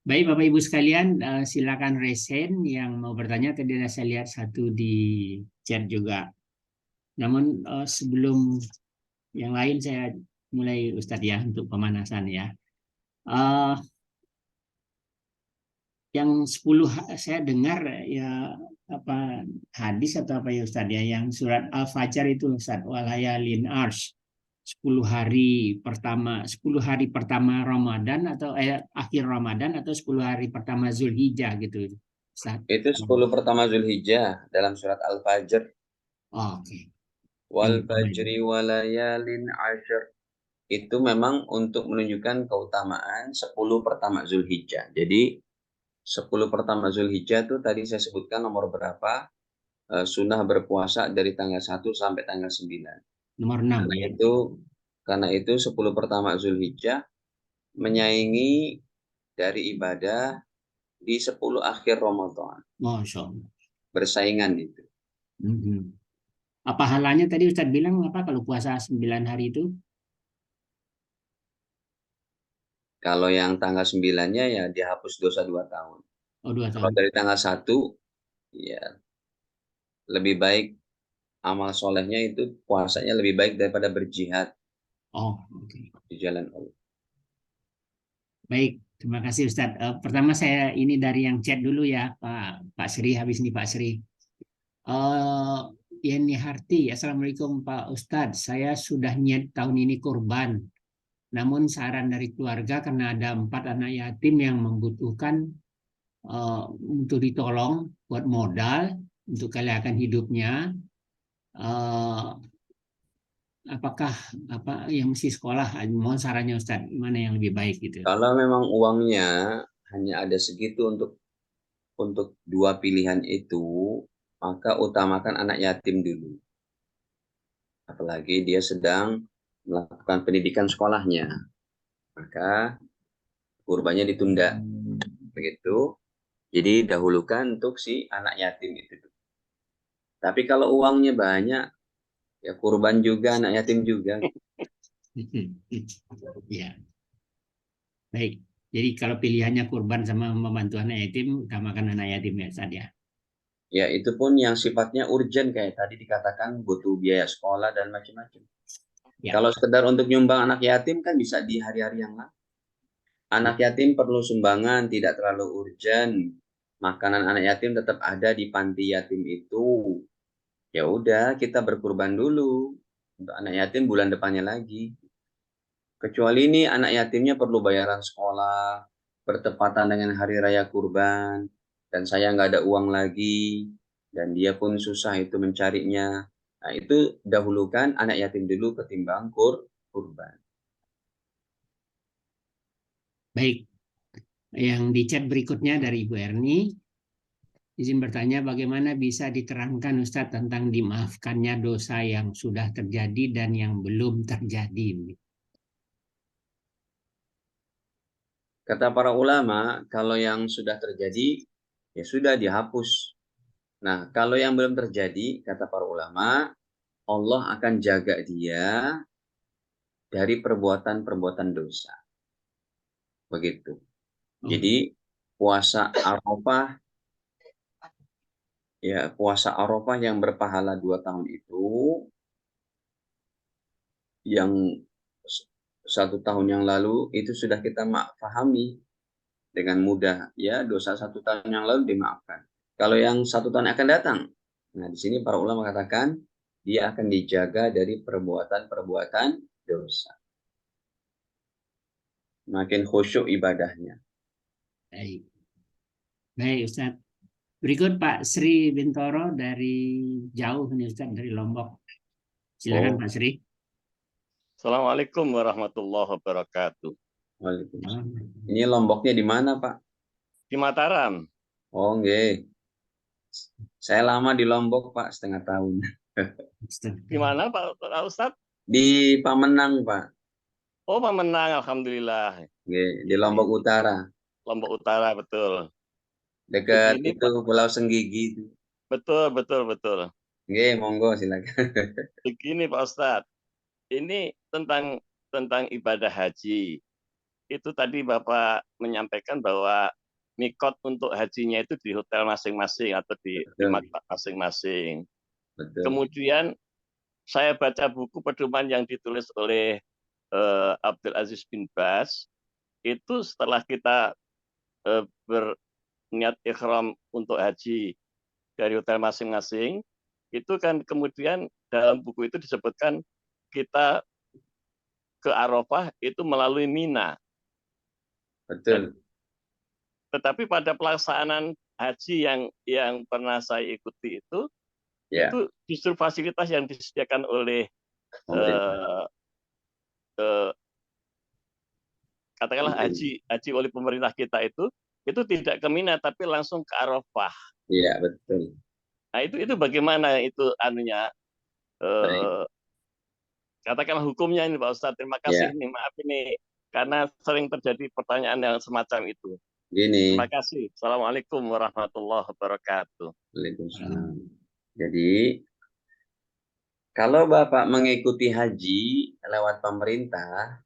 Baik Bapak Ibu sekalian, silakan raise hand yang mau bertanya. Tadi saya lihat satu di chat juga. Namun sebelum yang lain saya mulai Ustadz ya untuk pemanasan ya. Eh, yang 10 saya dengar ya apa hadis atau apa ya Ustadz ya yang surat Al-Fajr itu Ustadz walayalin arsh 10 hari pertama Ramadan atau akhir Ramadan atau 10 hari pertama Zulhijjah gitu Ustadz. Itu 10 pertama Zulhijjah dalam surat Al-Fajr. Oh, oke. Yang Wal pertama itu. fajri walayalin ashar. Itu memang untuk menunjukkan keutamaan 10 pertama Zulhijjah. Jadi 10 pertama Zulhijjah itu tadi saya sebutkan nomor berapa, sunnah berpuasa dari tanggal 1 sampai tanggal 9. Nomor 6 Karena ya. itu karena itu 10 pertama Zulhijjah menyaingi dari ibadah di 10 akhir Ramadan. Masya Allah. Bersaingan itu. Mhm. Apa halanya tadi Ustadz bilang apa kalau puasa 9 hari itu? Kalau yang tanggal 9-nya ya dihapus dosa 2 tahun. Oh, 2 tahun. Kalau dari tanggal 1 ya lebih baik amal solehnya itu puasanya lebih baik daripada berjihad Oh, oke. di jalan Allah. Baik, terima kasih Ustadz. Pertama saya ini dari yang chat dulu ya, Pak Sri, habis ini Pak Sri. Eh Yeni Harti, Assalamualaikum Pak Ustadz. Saya sudah niat tahun ini kurban. Namun saran dari keluarga karena ada 4 anak yatim yang membutuhkan untuk ditolong buat modal untuk kelayakan hidupnya. Eh, apakah apa yang mesti sekolah? Mohon sarannya Ustadz, mana yang lebih baik gitu. Kalau memang uangnya hanya ada segitu untuk dua pilihan itu, maka utamakan anak yatim dulu. Apalagi dia sedang melakukan pendidikan sekolahnya, maka kurbannya ditunda. Begitu. Jadi dahulukan untuk si anak yatim itu. Tapi kalau uangnya banyak, ya kurban juga, anak yatim juga. Ya, baik. Jadi kalau pilihannya kurban sama membantu anak yatim, utamakan anak yatim ya Ustadz ya. Ya itu pun yang sifatnya urgent kayak tadi dikatakan butuh biaya sekolah dan macam-macam. Ya. Kalau sekedar untuk nyumbang anak yatim kan bisa di hari-hari yang lain. Anak yatim perlu sumbangan, tidak terlalu urgent. Makanan anak yatim tetap ada di panti yatim itu. Ya udah, kita berkurban dulu untuk anak yatim bulan depannya lagi. Kecuali ini anak yatimnya perlu bayaran sekolah, bertepatan dengan hari raya kurban, dan saya nggak ada uang lagi, dan dia pun susah itu mencarinya. Nah, itu dahulukan anak yatim dulu ketimbang kurban. Baik. Yang di chat berikutnya dari Ibu Erni, izin bertanya bagaimana bisa diterangkan Ustadz tentang dimaafkannya dosa yang sudah terjadi dan yang belum terjadi. Kata para ulama, kalau yang sudah terjadi, ya sudah dihapus. Nah, kalau yang belum terjadi, kata para ulama, Allah akan jaga dia dari perbuatan-perbuatan dosa. Begitu. Oh, Jadi, puasa Arafah, ya puasa Arafah yang berpahala 2 tahun itu, yang 1 tahun yang lalu, itu sudah kita pahami dengan mudah. Ya, dosa 1 tahun yang lalu dimaafkan. Kalau yang 1 tahun akan datang, nah di sini para ulama katakan, dia akan dijaga dari perbuatan-perbuatan dosa. Makin khusyuk ibadahnya. baik. Baik Ustadz. Berikut Pak Sri Bintoro dari jauh nih Ustadz, dari Lombok. Silakan Oh, Pak Sri. Assalamualaikum warahmatullahi wabarakatuh. waalaikumsalam. Ini Lomboknya di mana, Pak? Di Mataram. Oh, nggih. Saya lama di Lombok, Pak, setengah tahun. Di mana Pak Ustadz? Di Pamenang, Pak. Oh, pemenang, alhamdulillah. Di Lombok Utara. Lombok Utara, betul. Dekat Begini itu Pak, Pulau Senggigi itu. betul, betul, betul. Monggo silakan. Begini Pak Ustadz, ini tentang ibadah haji. Itu tadi Bapak menyampaikan bahwa mikot untuk hajinya itu di hotel masing-masing atau di Betul, maktab masing-masing. betul. Kemudian saya baca buku pedoman yang ditulis oleh Abdul Aziz bin Baz, itu setelah kita berniat ikhram untuk haji dari hotel masing-masing, itu kan kemudian dalam buku itu disebutkan kita ke Arafah itu melalui Mina. Dan, Betul. tetapi pada pelaksanaan haji yang pernah saya ikuti Ya, itu justru fasilitas yang disediakan oleh pemerintah. eh, eh, katakanlah Pemerintah. haji oleh pemerintah kita itu tidak ke Mina tapi langsung ke Arafah. Iya, betul. Nah itu bagaimana itu anunya Baik. eh, katakanlah hukumnya ini Pak Ustadz. Terima kasih Ya, ini maaf ini karena sering terjadi pertanyaan yang semacam itu. Terima gini. kasih. Assalamualaikum warahmatullahi wabarakatuh. Waalaikumsalam. Jadi, kalau Bapak mengikuti haji lewat pemerintah,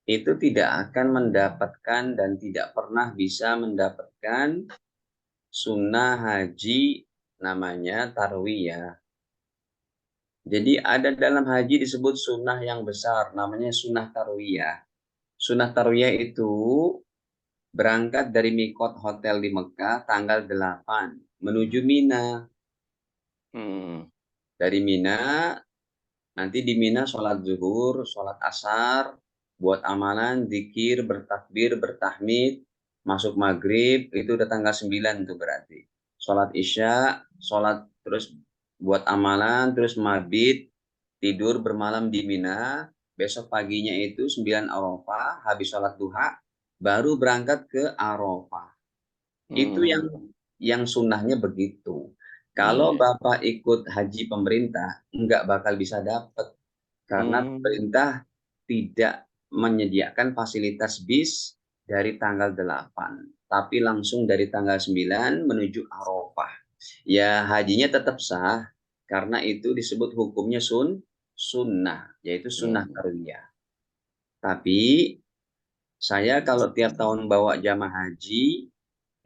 itu tidak akan mendapatkan dan tidak pernah bisa mendapatkan sunnah haji namanya tarwiyah. Jadi ada dalam haji disebut sunnah yang besar, namanya sunnah tarwiyah. Sunnah tarwiyah itu berangkat dari mikot hotel di Mekah tanggal 8 menuju Mina. Hmm. Dari Mina, nanti di Mina sholat zuhur, sholat asar, buat amalan, zikir, bertakbir, bertahmid, masuk maghrib, itu udah tanggal 9 tuh berarti. Sholat isya, sholat terus buat amalan, terus mabit, tidur bermalam di Mina, besok paginya itu 9 Arafah, habis sholat duha, baru berangkat ke Arafah. Itu yang sunnahnya begitu. Kalau Iya. Bapak ikut haji pemerintah, nggak bakal bisa dapat. Karena pemerintah tidak menyediakan fasilitas bis dari tanggal 8, tapi langsung dari tanggal 9 menuju Arafah. Ya hajinya tetap sah, karena itu disebut hukumnya sunnah, yaitu sunnah tarwiyah. Tapi saya kalau tiap tahun bawa jamaah haji,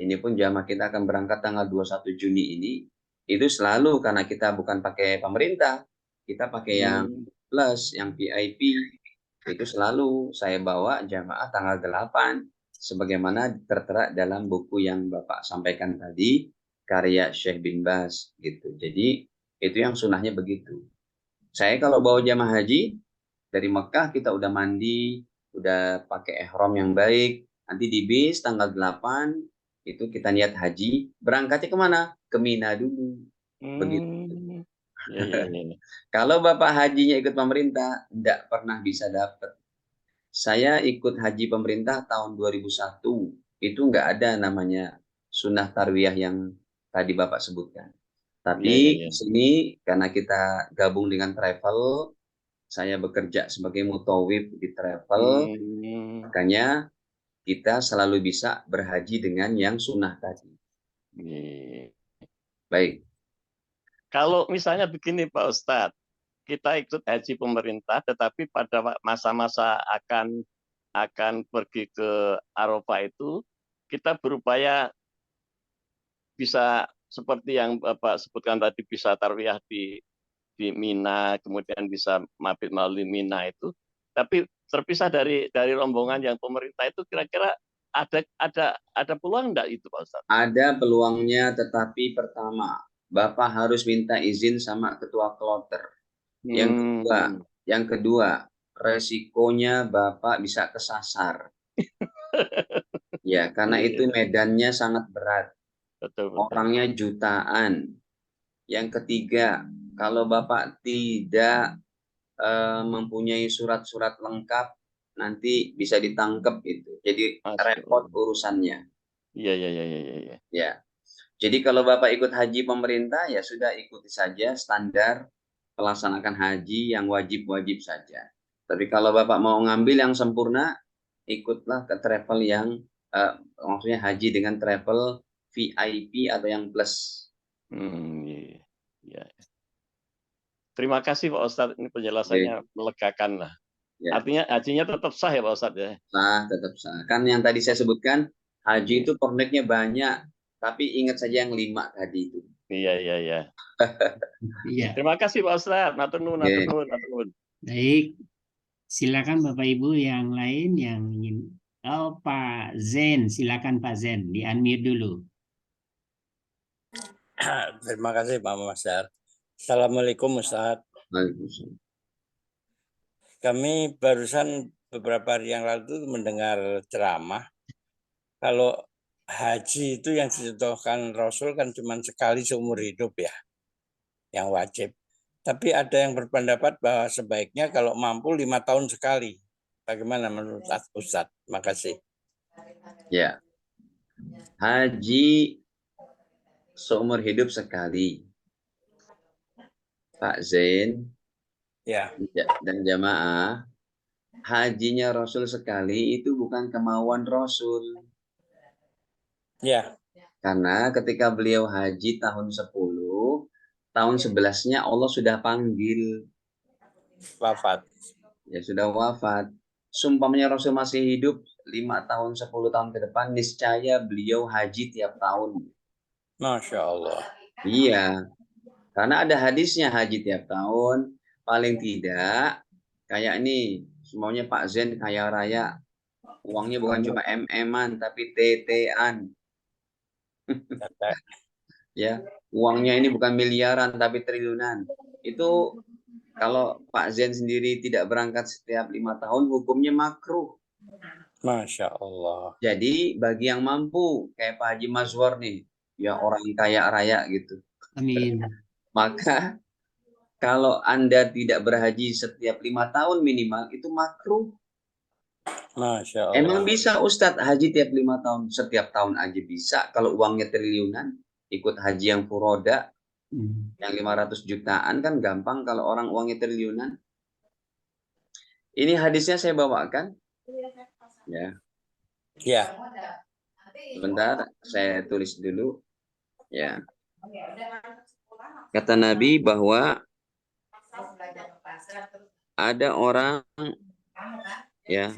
ini pun jamaah kita akan berangkat tanggal 21 Juni ini, itu selalu karena kita bukan pakai pemerintah, kita pakai yang plus, yang VIP, itu selalu saya bawa jamaah tanggal 8, sebagaimana tertera dalam buku yang Bapak sampaikan tadi, karya Syekh bin Baz, gitu. Jadi itu yang sunnahnya begitu. Saya kalau bawa jamaah haji, dari Mekah kita udah mandi, udah pakai ihram yang baik, nanti di bis tanggal 8 itu kita niat haji, berangkatnya kemana? Ke Mina dulu. Begitu. Ya, ya, ya. Kalau Bapak hajinya ikut pemerintah, tidak pernah bisa dapat. Saya ikut haji pemerintah tahun 2001, itu nggak ada namanya sunnah tarwiyah yang tadi Bapak sebutkan. Ya, ya, Tapi ya. di sini karena kita gabung dengan travel, saya bekerja sebagai mutawif di travel, makanya kita selalu bisa berhaji dengan yang sunnah tadi. Ya. Baik. Kalau misalnya begini Pak Ustadz, kita ikut haji pemerintah, tetapi pada masa-masa akan pergi ke Arafah itu, kita berupaya bisa seperti yang Bapak sebutkan tadi, bisa tarwiyah di Mina, kemudian bisa mabit melalui Mina itu. Tapi terpisah dari rombongan yang pemerintah itu, kira-kira ada peluang enggak itu Pak Ustadz? Ada peluangnya, tetapi pertama, Bapak harus minta izin sama ketua kloter. Yang kedua, resikonya Bapak bisa kesasar. Ya, karena itu medannya sangat berat. Betul, betul. Orangnya jutaan. Yang ketiga, kalau Bapak tidak mempunyai surat-surat lengkap, nanti bisa ditangkap itu. Jadi repot urusannya. Iya, iya, iya, iya, iya. Ya. Jadi kalau Bapak ikut haji pemerintah, ya sudah ikuti saja standar pelaksanakan haji yang wajib-wajib saja. Tapi kalau Bapak mau ngambil yang sempurna, ikutlah ke travel yang maksudnya haji dengan travel VIP atau yang plus. Iya. Ya. Terima kasih Pak Ustadz, ini penjelasannya Oke. melegakan lah. Ya, Artinya hajinya tetap sah ya Pak Ustadz ya? sah, tetap sah. Kan yang tadi saya sebutkan, haji Iya, itu perniknya banyak, tapi ingat saja yang 5 tadi itu. iya, iya. Iya. Iya. Terima kasih Pak Ustadz. Matur nuwun, matur Oke. nuwun, matur nuwun. Baik, silakan Bapak Ibu yang lain yang ingin. Oh, Pak Zen, silakan Pak Zen, di-unmute dulu. Terima kasih Pak Masar. Assalamualaikum Ustaz. Waalaikumsalam. Kami barusan beberapa hari yang lalu mendengar ceramah. Kalau haji itu yang dicontohkan Rasul kan cuma sekali seumur hidup ya, yang wajib. Tapi ada yang berpendapat bahwa sebaiknya kalau mampu 5 tahun sekali. Bagaimana menurut Ustaz? Terima kasih. Ya, haji seumur hidup sekali. Pak Zain Ya, dan jamaah, hajinya Rasul sekali itu bukan kemauan Rasul. ya, Karena ketika beliau haji tahun 10, tahun 11-nya Allah sudah panggil. wafat. Ya sudah wafat. Sumpahnya Rasul masih hidup 5 tahun, 10 tahun ke depan, niscaya beliau haji tiap tahun. Masya Allah. Iya, karena ada hadisnya haji tiap tahun. Paling tidak, kayak ini, semuanya Pak Zen kaya raya. Uangnya bukan cuma MM-an, tapi TT-an. Ya, uangnya ini bukan miliaran, tapi triliunan. Itu kalau Pak Zen sendiri tidak berangkat setiap 5 tahun, hukumnya makruh. Masya Allah. Jadi bagi yang mampu, kayak Pak Haji Mazwar nih, ya orang kaya raya gitu. Amin. Maka kalau Anda tidak berhaji setiap 5 tahun minimal, itu makruh. Masya Emang Allah. bisa Ustadz haji tiap 5 tahun, setiap tahun aja bisa. Kalau uangnya triliunan, ikut haji yang furoda, yang 500 jutaan kan gampang kalau orang uangnya triliunan. Ini hadisnya saya bawakan. Ya, Ya, sebentar saya tulis dulu. Ya. Kata Nabi bahwa ada orang ya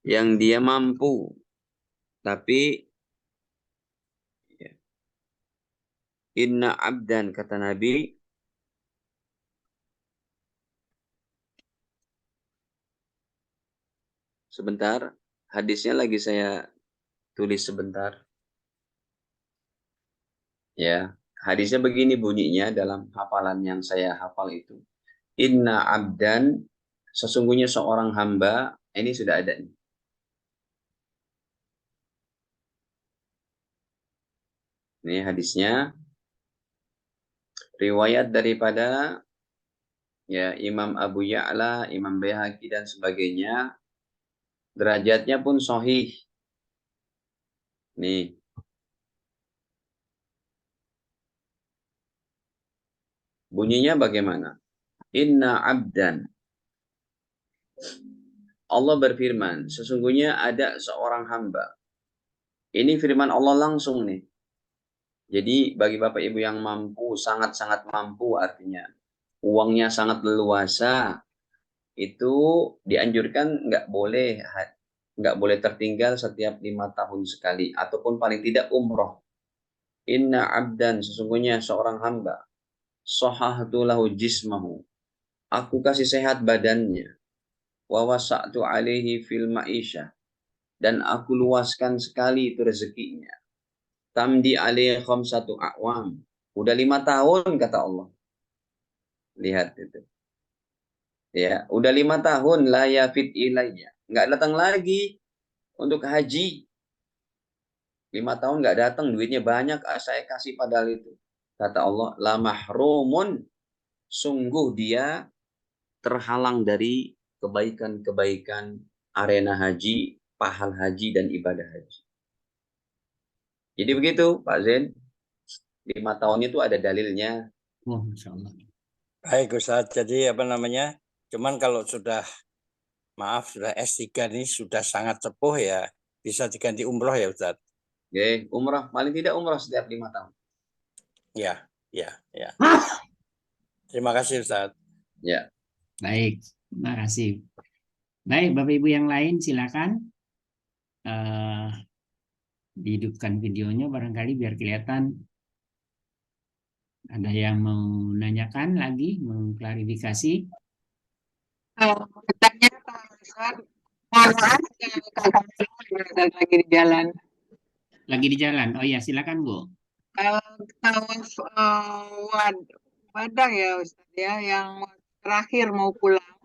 yang dia mampu tapi ya, inna abdan kata Nabi sebentar hadisnya lagi saya tulis sebentar ya hadisnya begini bunyinya dalam hafalan yang saya hafal itu inna abdan sesungguhnya seorang hamba ini sudah ada nih. Ini hadisnya riwayat daripada ya Imam Abu Ya'la, Imam Baihaqi dan sebagainya. Derajatnya pun sahih. Nih. Bunyinya bagaimana? Inna abdan. Allah berfirman, sesungguhnya ada seorang hamba. Ini firman Allah langsung nih. Jadi bagi Bapak Ibu yang mampu, sangat-sangat mampu artinya. Uangnya sangat leluasa. Itu dianjurkan nggak boleh tertinggal setiap 5 tahun sekali. Ataupun paling tidak umroh. Inna abdan, sesungguhnya seorang hamba. Sahahtu lahu jismahu. Aku kasih sehat badannya. Wa wasa'tu alaihi fil ma'isyah. Dan aku luaskan sekali itu rezekinya. Tamdi alaihi khamsatu a'wam. Udah 5 tahun kata Allah. Lihat itu. Ya, udah 5 tahun la yafid ilayya. Nggak datang lagi untuk haji. 5 tahun nggak datang, duitnya banyak, saya kasih padahal itu. Kata Allah, la mahrumun. Sungguh dia terhalang dari kebaikan-kebaikan arena haji, pahala haji, dan ibadah haji. Jadi begitu Pak Zain, 5 tahun itu ada dalilnya. Wah, Masya Allah. Baik Ustaz, jadi apa namanya? Cuman kalau sudah sudah S3 ini sudah sangat sepuh ya, bisa diganti umroh ya Ustaz. Oke, umrah paling tidak umrah setiap 5 tahun. Ya, ya, ya. Terima kasih Ustaz. Ya. Baik, terima kasih. Baik, Bapak Ibu yang lain silakan dihidupkan videonya barangkali biar kelihatan. Ada yang mau menanyakan lagi, mau klarifikasi? Bertanya Pak Ustaz, mohon maaf kakak saya lagi di jalan. Lagi di jalan. Oh ya, silakan Bu. Tawaf Wadang ya Ustaz ya, yang terakhir mau pulang.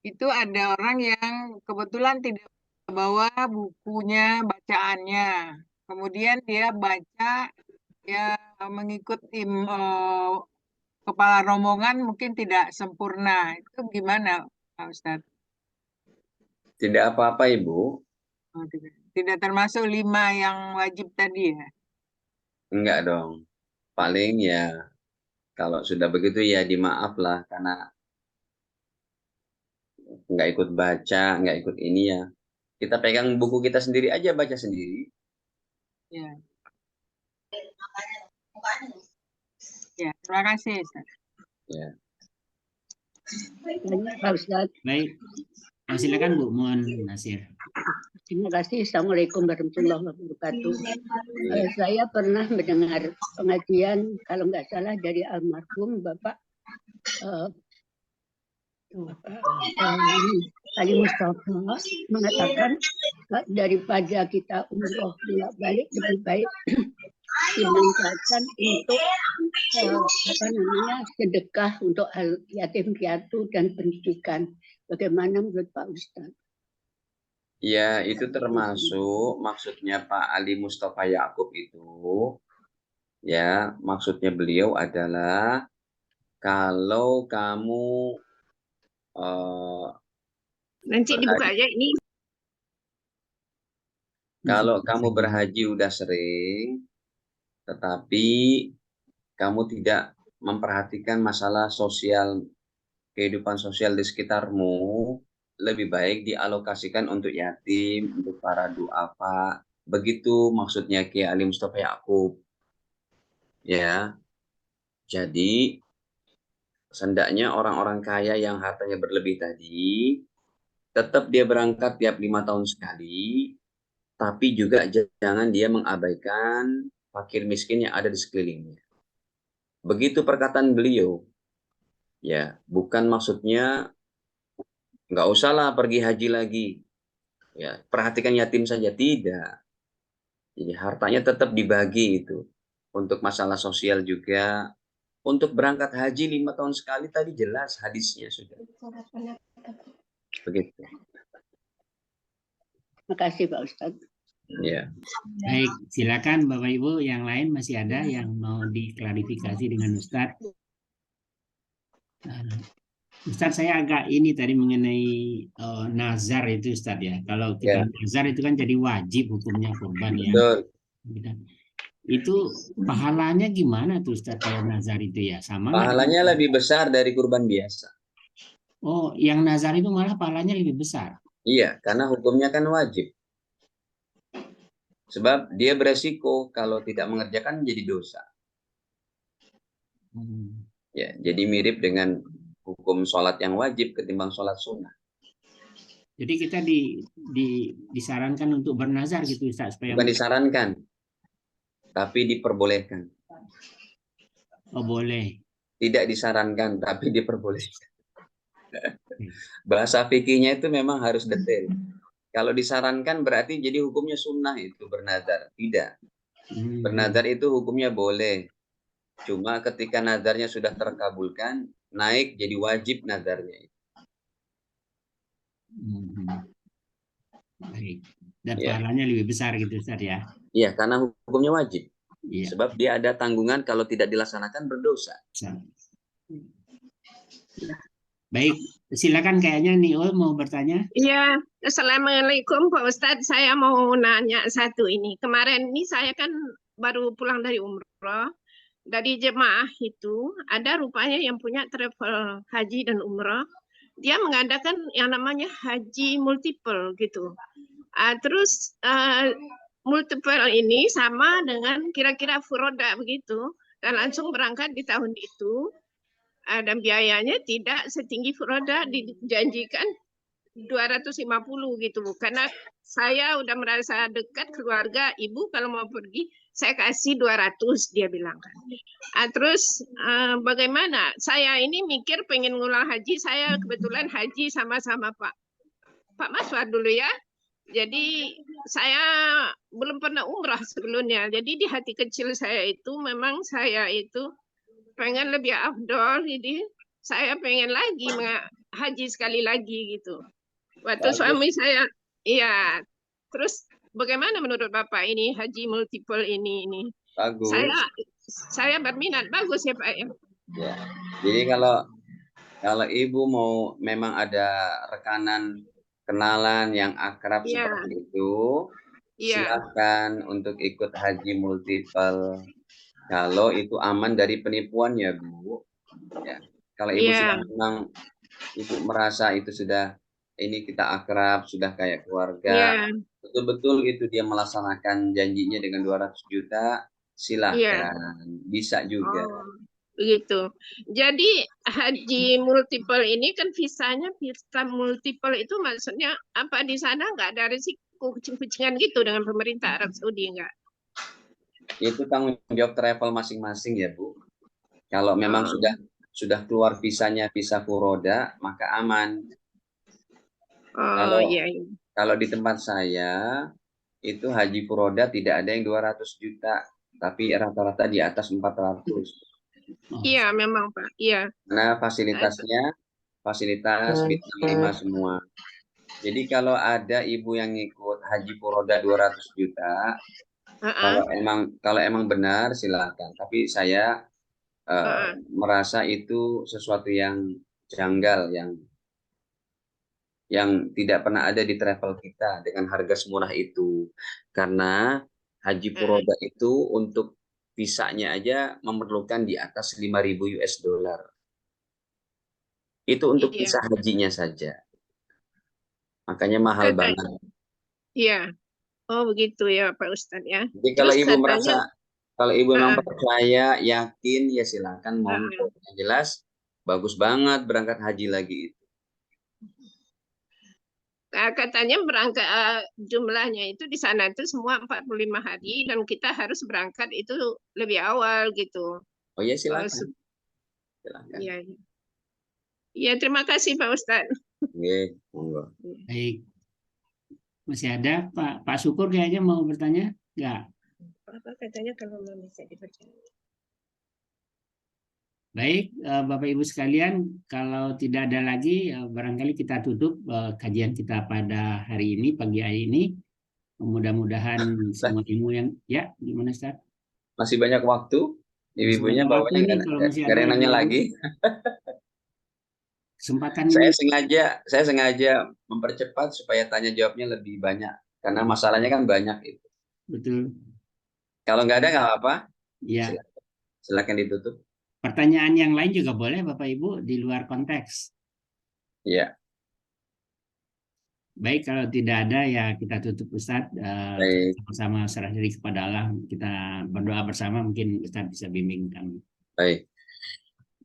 Itu ada orang yang kebetulan tidak bawa bukunya, bacaannya. Kemudian dia baca ya mengikut kepala rombongan mungkin tidak sempurna. Itu gimana Pak Ustadz? Tidak apa-apa Ibu. Oh, tidak termasuk 5 yang wajib tadi ya? Enggak dong. Paling ya kalau sudah begitu ya dimaaf lah karena nggak ikut baca, nggak ikut ini ya. Kita pegang buku kita sendiri aja, baca sendiri. Ya. Ya, terima kasih Ustaz. Ya. Pak Ustadz. Baik. Silakan Bu Muan Nasir. Terima kasih. Assalamualaikum warahmatullahi wabarakatuh. Saya pernah mendengar pengajian, kalau nggak salah dari almarhum Bapak Ali Mustafa mengatakan daripada kita umroh bolak-balik lebih baik dimanfaatkan untuk sedekah untuk yatim piatu dan pendidikan. Bagaimana menurut Pak Ustadz? Ya, itu termasuk maksudnya Pak Ali Mustafa Yakub itu. Ya, maksudnya beliau adalah kalau kamu Nanti dibuka aja ini. Kalau kamu berhaji udah sering, tetapi kamu tidak memperhatikan masalah sosial, kehidupan sosial di sekitarmu, lebih baik dialokasikan untuk yatim, untuk para duafa. Begitu maksudnya Kiai Ali Mustafa Yakub. Ya, jadi hendaknya orang-orang kaya yang hartanya berlebih tadi, tetap dia berangkat tiap 5 tahun sekali, tapi juga jangan dia mengabaikan fakir miskin yang ada di sekelilingnya. Begitu perkataan beliau. Ya, bukan maksudnya nggak usahlah pergi haji lagi. Ya, perhatikan yatim saja, tidak. Jadi hartanya tetap dibagi itu. Untuk masalah sosial juga. Untuk berangkat haji 5 tahun sekali tadi jelas hadisnya sudah. Begitu. Terima kasih Pak Ustadz. Ya. Baik, silakan Bapak Ibu yang lain masih ada yang mau diklarifikasi dengan Ustadz. Ustadz, saya agak ini tadi mengenai nazar itu Ustadz ya. Kalau kita nazar itu kan jadi wajib hukumnya kurban ya. Betul. Itu pahalanya gimana tuh Ustadz kalau nazar itu ya? Sama pahalanya nggak? Lebih besar dari kurban biasa. Oh, yang nazar itu malah pahalanya lebih besar. Iya, karena hukumnya kan wajib. Sebab dia beresiko kalau tidak mengerjakan jadi dosa. Ya, jadi mirip dengan hukum sholat yang wajib ketimbang sholat sunnah. Jadi kita disarankan untuk bernazar gitu Ustaz, supaya bukan disarankan, tapi diperbolehkan. Oh, boleh. Tidak disarankan, tapi diperbolehkan. Bahasa fikihnya itu memang harus detail. Kalau disarankan berarti jadi hukumnya sunnah itu bernazar. Tidak. Bernazar itu hukumnya boleh. Cuma ketika nazarnya sudah terkabulkan, naik jadi wajib nazarnya. Baik. Dan pahalanya lebih besar gitu Ustaz ya? Iya, karena hukumnya wajib. Ya. Sebab dia ada tanggungan kalau tidak dilaksanakan berdosa. Baik, silakan kayaknya Niul mau bertanya. Iya, Assalamualaikum Pak Ustadz. Saya mau nanya satu ini. Kemarin ini saya kan baru pulang dari umroh. Dari jemaah itu ada rupanya yang punya travel haji dan umroh. Dia mengadakan yang namanya haji multiple gitu. Terus multiple ini sama dengan kira-kira furoda begitu. Dan langsung berangkat di tahun itu. Dan biayanya tidak setinggi furoda, dijanjikan 250 gitu Bu. Karena saya udah merasa dekat keluarga ibu, kalau mau pergi saya kasih 200 dia bilang kan. Terus bagaimana? Saya ini mikir pengen ngulang haji, saya kebetulan haji sama-sama Pak Maswar dulu ya. Jadi saya belum pernah umrah sebelumnya. Jadi di hati kecil saya itu memang saya itu pengen lebih afdol, jadi saya pengen lagi haji sekali lagi gitu. Waktu Bagus. suami saya, iya. Terus bagaimana menurut Bapak ini haji multiple ini? Bagus. Saya berminat, bagus ya Pak ya. Ya. Jadi kalau Ibu mau memang ada rekanan kenalan yang akrab seperti itu, silakan untuk ikut haji multiple. Kalau itu aman dari penipuan ya Bu. Ya. Kalau Ibu sudah memang Ibu merasa itu sudah ini kita akrab, sudah kayak keluarga, betul-betul itu dia melaksanakan janjinya dengan 200 juta, silahkan, bisa juga. Begitu. Jadi haji multiple ini kan visanya visa multiple itu maksudnya apa, di sana nggak ada risiko kucing-kucingan gitu dengan pemerintah Arab Saudi enggak? Itu tanggung jawab travel masing-masing ya Bu. Kalau memang sudah keluar visanya visa furoda, maka aman. Kalau di tempat saya itu haji furoda tidak ada yang 200 juta, tapi rata-rata di atas 400. Iya memang Pak. Iya. Karena fasilitasnya fasilitas bintang 5 semua. Jadi kalau ada ibu yang ngikut haji furoda 200 juta, kalau emang benar silakan. Tapi saya merasa itu sesuatu yang janggal, yang tidak pernah ada di travel kita dengan harga semurah itu. Karena haji furoda itu untuk visanya aja memerlukan di atas 5.000 US dollar. Itu untuk visa hajinya saja. Makanya mahal banget. Iya. Oh begitu ya Pak Ustadz ya. Jadi kalau ibu merasa, kalau ibu memang percaya, yakin, ya silakan monggo. Yang jelas bagus banget berangkat haji lagi itu. Katanya berangkat jumlahnya itu di sana itu semua 45 hari dan kita harus berangkat itu lebih awal gitu. Oh ya silakan. Iya. Iya terima kasih Pak Ustadz. Oke, monggo. Baik. Masih ada Pak Syukur kayaknya mau bertanya? Enggak. Apa katanya kalau mau bisa dipercaya. Baik, Bapak Ibu sekalian, kalau tidak ada lagi, barangkali kita tutup kajian kita pada hari ini, pagi hari ini. Mudah-mudahan semua ilmu yang, ya gimana Ustaz? Masih banyak waktu, ibu-ibunya bawanya nggak ada nanya lagi. Kesempatan saya sengaja mempercepat supaya tanya jawabnya lebih banyak, karena masalahnya kan banyak itu. Betul. Kalau nggak ada nggak apa-apa. Ya. Silakan ditutup. Pertanyaan yang lain juga boleh Bapak Ibu di luar konteks. Iya. Baik, kalau tidak ada ya kita tutup Ustadz. Sama-sama serah diri kepada Allah. Kita berdoa bersama, mungkin Ustadz bisa bimbing kami. Baik.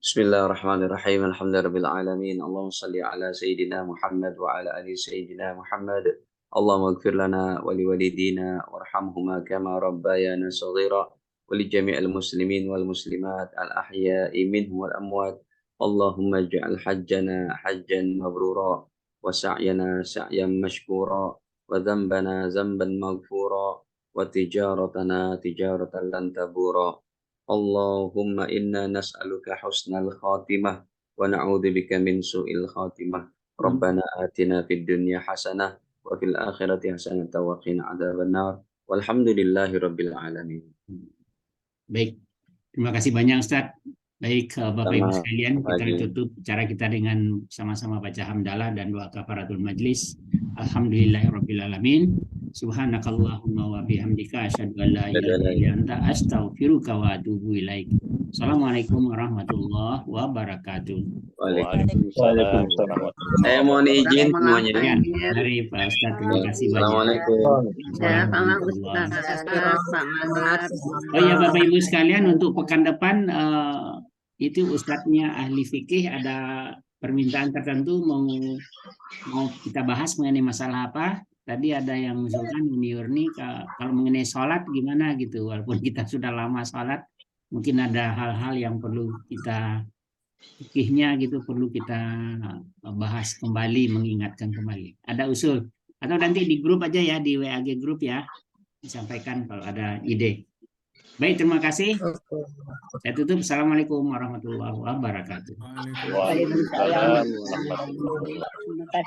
Bismillahirrahmanirrahim. Alhamdulillahirabbil alamin. Allahumma shalli ala sayyidina Muhammad wa ala ali sayyidina Muhammad. Allahumma ighfir lana wa liwalidina warhamhuma kama rabbayana shaghira wa li jami'il muslimin wal muslimat al ahya'i minhum wal amwat. Allahumma ij'al hajjana hajjan mabrura wa sa'yana sa'yan mashkura wa dhanbana dhanban maghfura wa tijaratana tijaratan lan tabura. Allahumma inna nas'aluka husnal khatimah wa na'udzubika min su'il khatimah. Rabbana atina fid dunya hasanah wa fil akhirati hasanah wa qina adzabannar. Walhamdulillahirabbil alamin. Baik. Terima kasih banyak Ustaz Baik, Bapak Ibu Selamat sekalian, kita pagi. tutup cara kita dengan sama-sama baca hamdalah dan doa kafaratul majlis. Alhamdulillahirabbil alamin. Subhanakallahumma wa bihamdika asyhadu an la ilaha illa anta astaghfiruka wa atubu ilaik. Assalamualaikum warahmatullahi wabarakatuh. Waalaikumsalam warahmatullahi Saya mohon izin semuanya. Ya, mari Pak Ustadz, terima kasih banyak. Assalamualaikum. Oh ya Bapak Ibu sekalian, untuk pekan depan itu Ustadznya ahli fikih ada permintaan tertentu mau kita bahas mengenai masalah apa. Tadi ada yang mengusulkan Uni Yurni kalau mengenai sholat gimana gitu, walaupun kita sudah lama sholat, mungkin ada hal-hal yang perlu kita fikihnya gitu, perlu kita bahas kembali, mengingatkan kembali. Ada usul atau nanti di grup aja ya, di WAG grup ya, disampaikan kalau ada ide. Baik, terima kasih. Saya tutup. Assalamualaikum warahmatullahi wabarakatuh. wabarakatuh. Waalaikumsalam warahmatullahi wabarakatuh.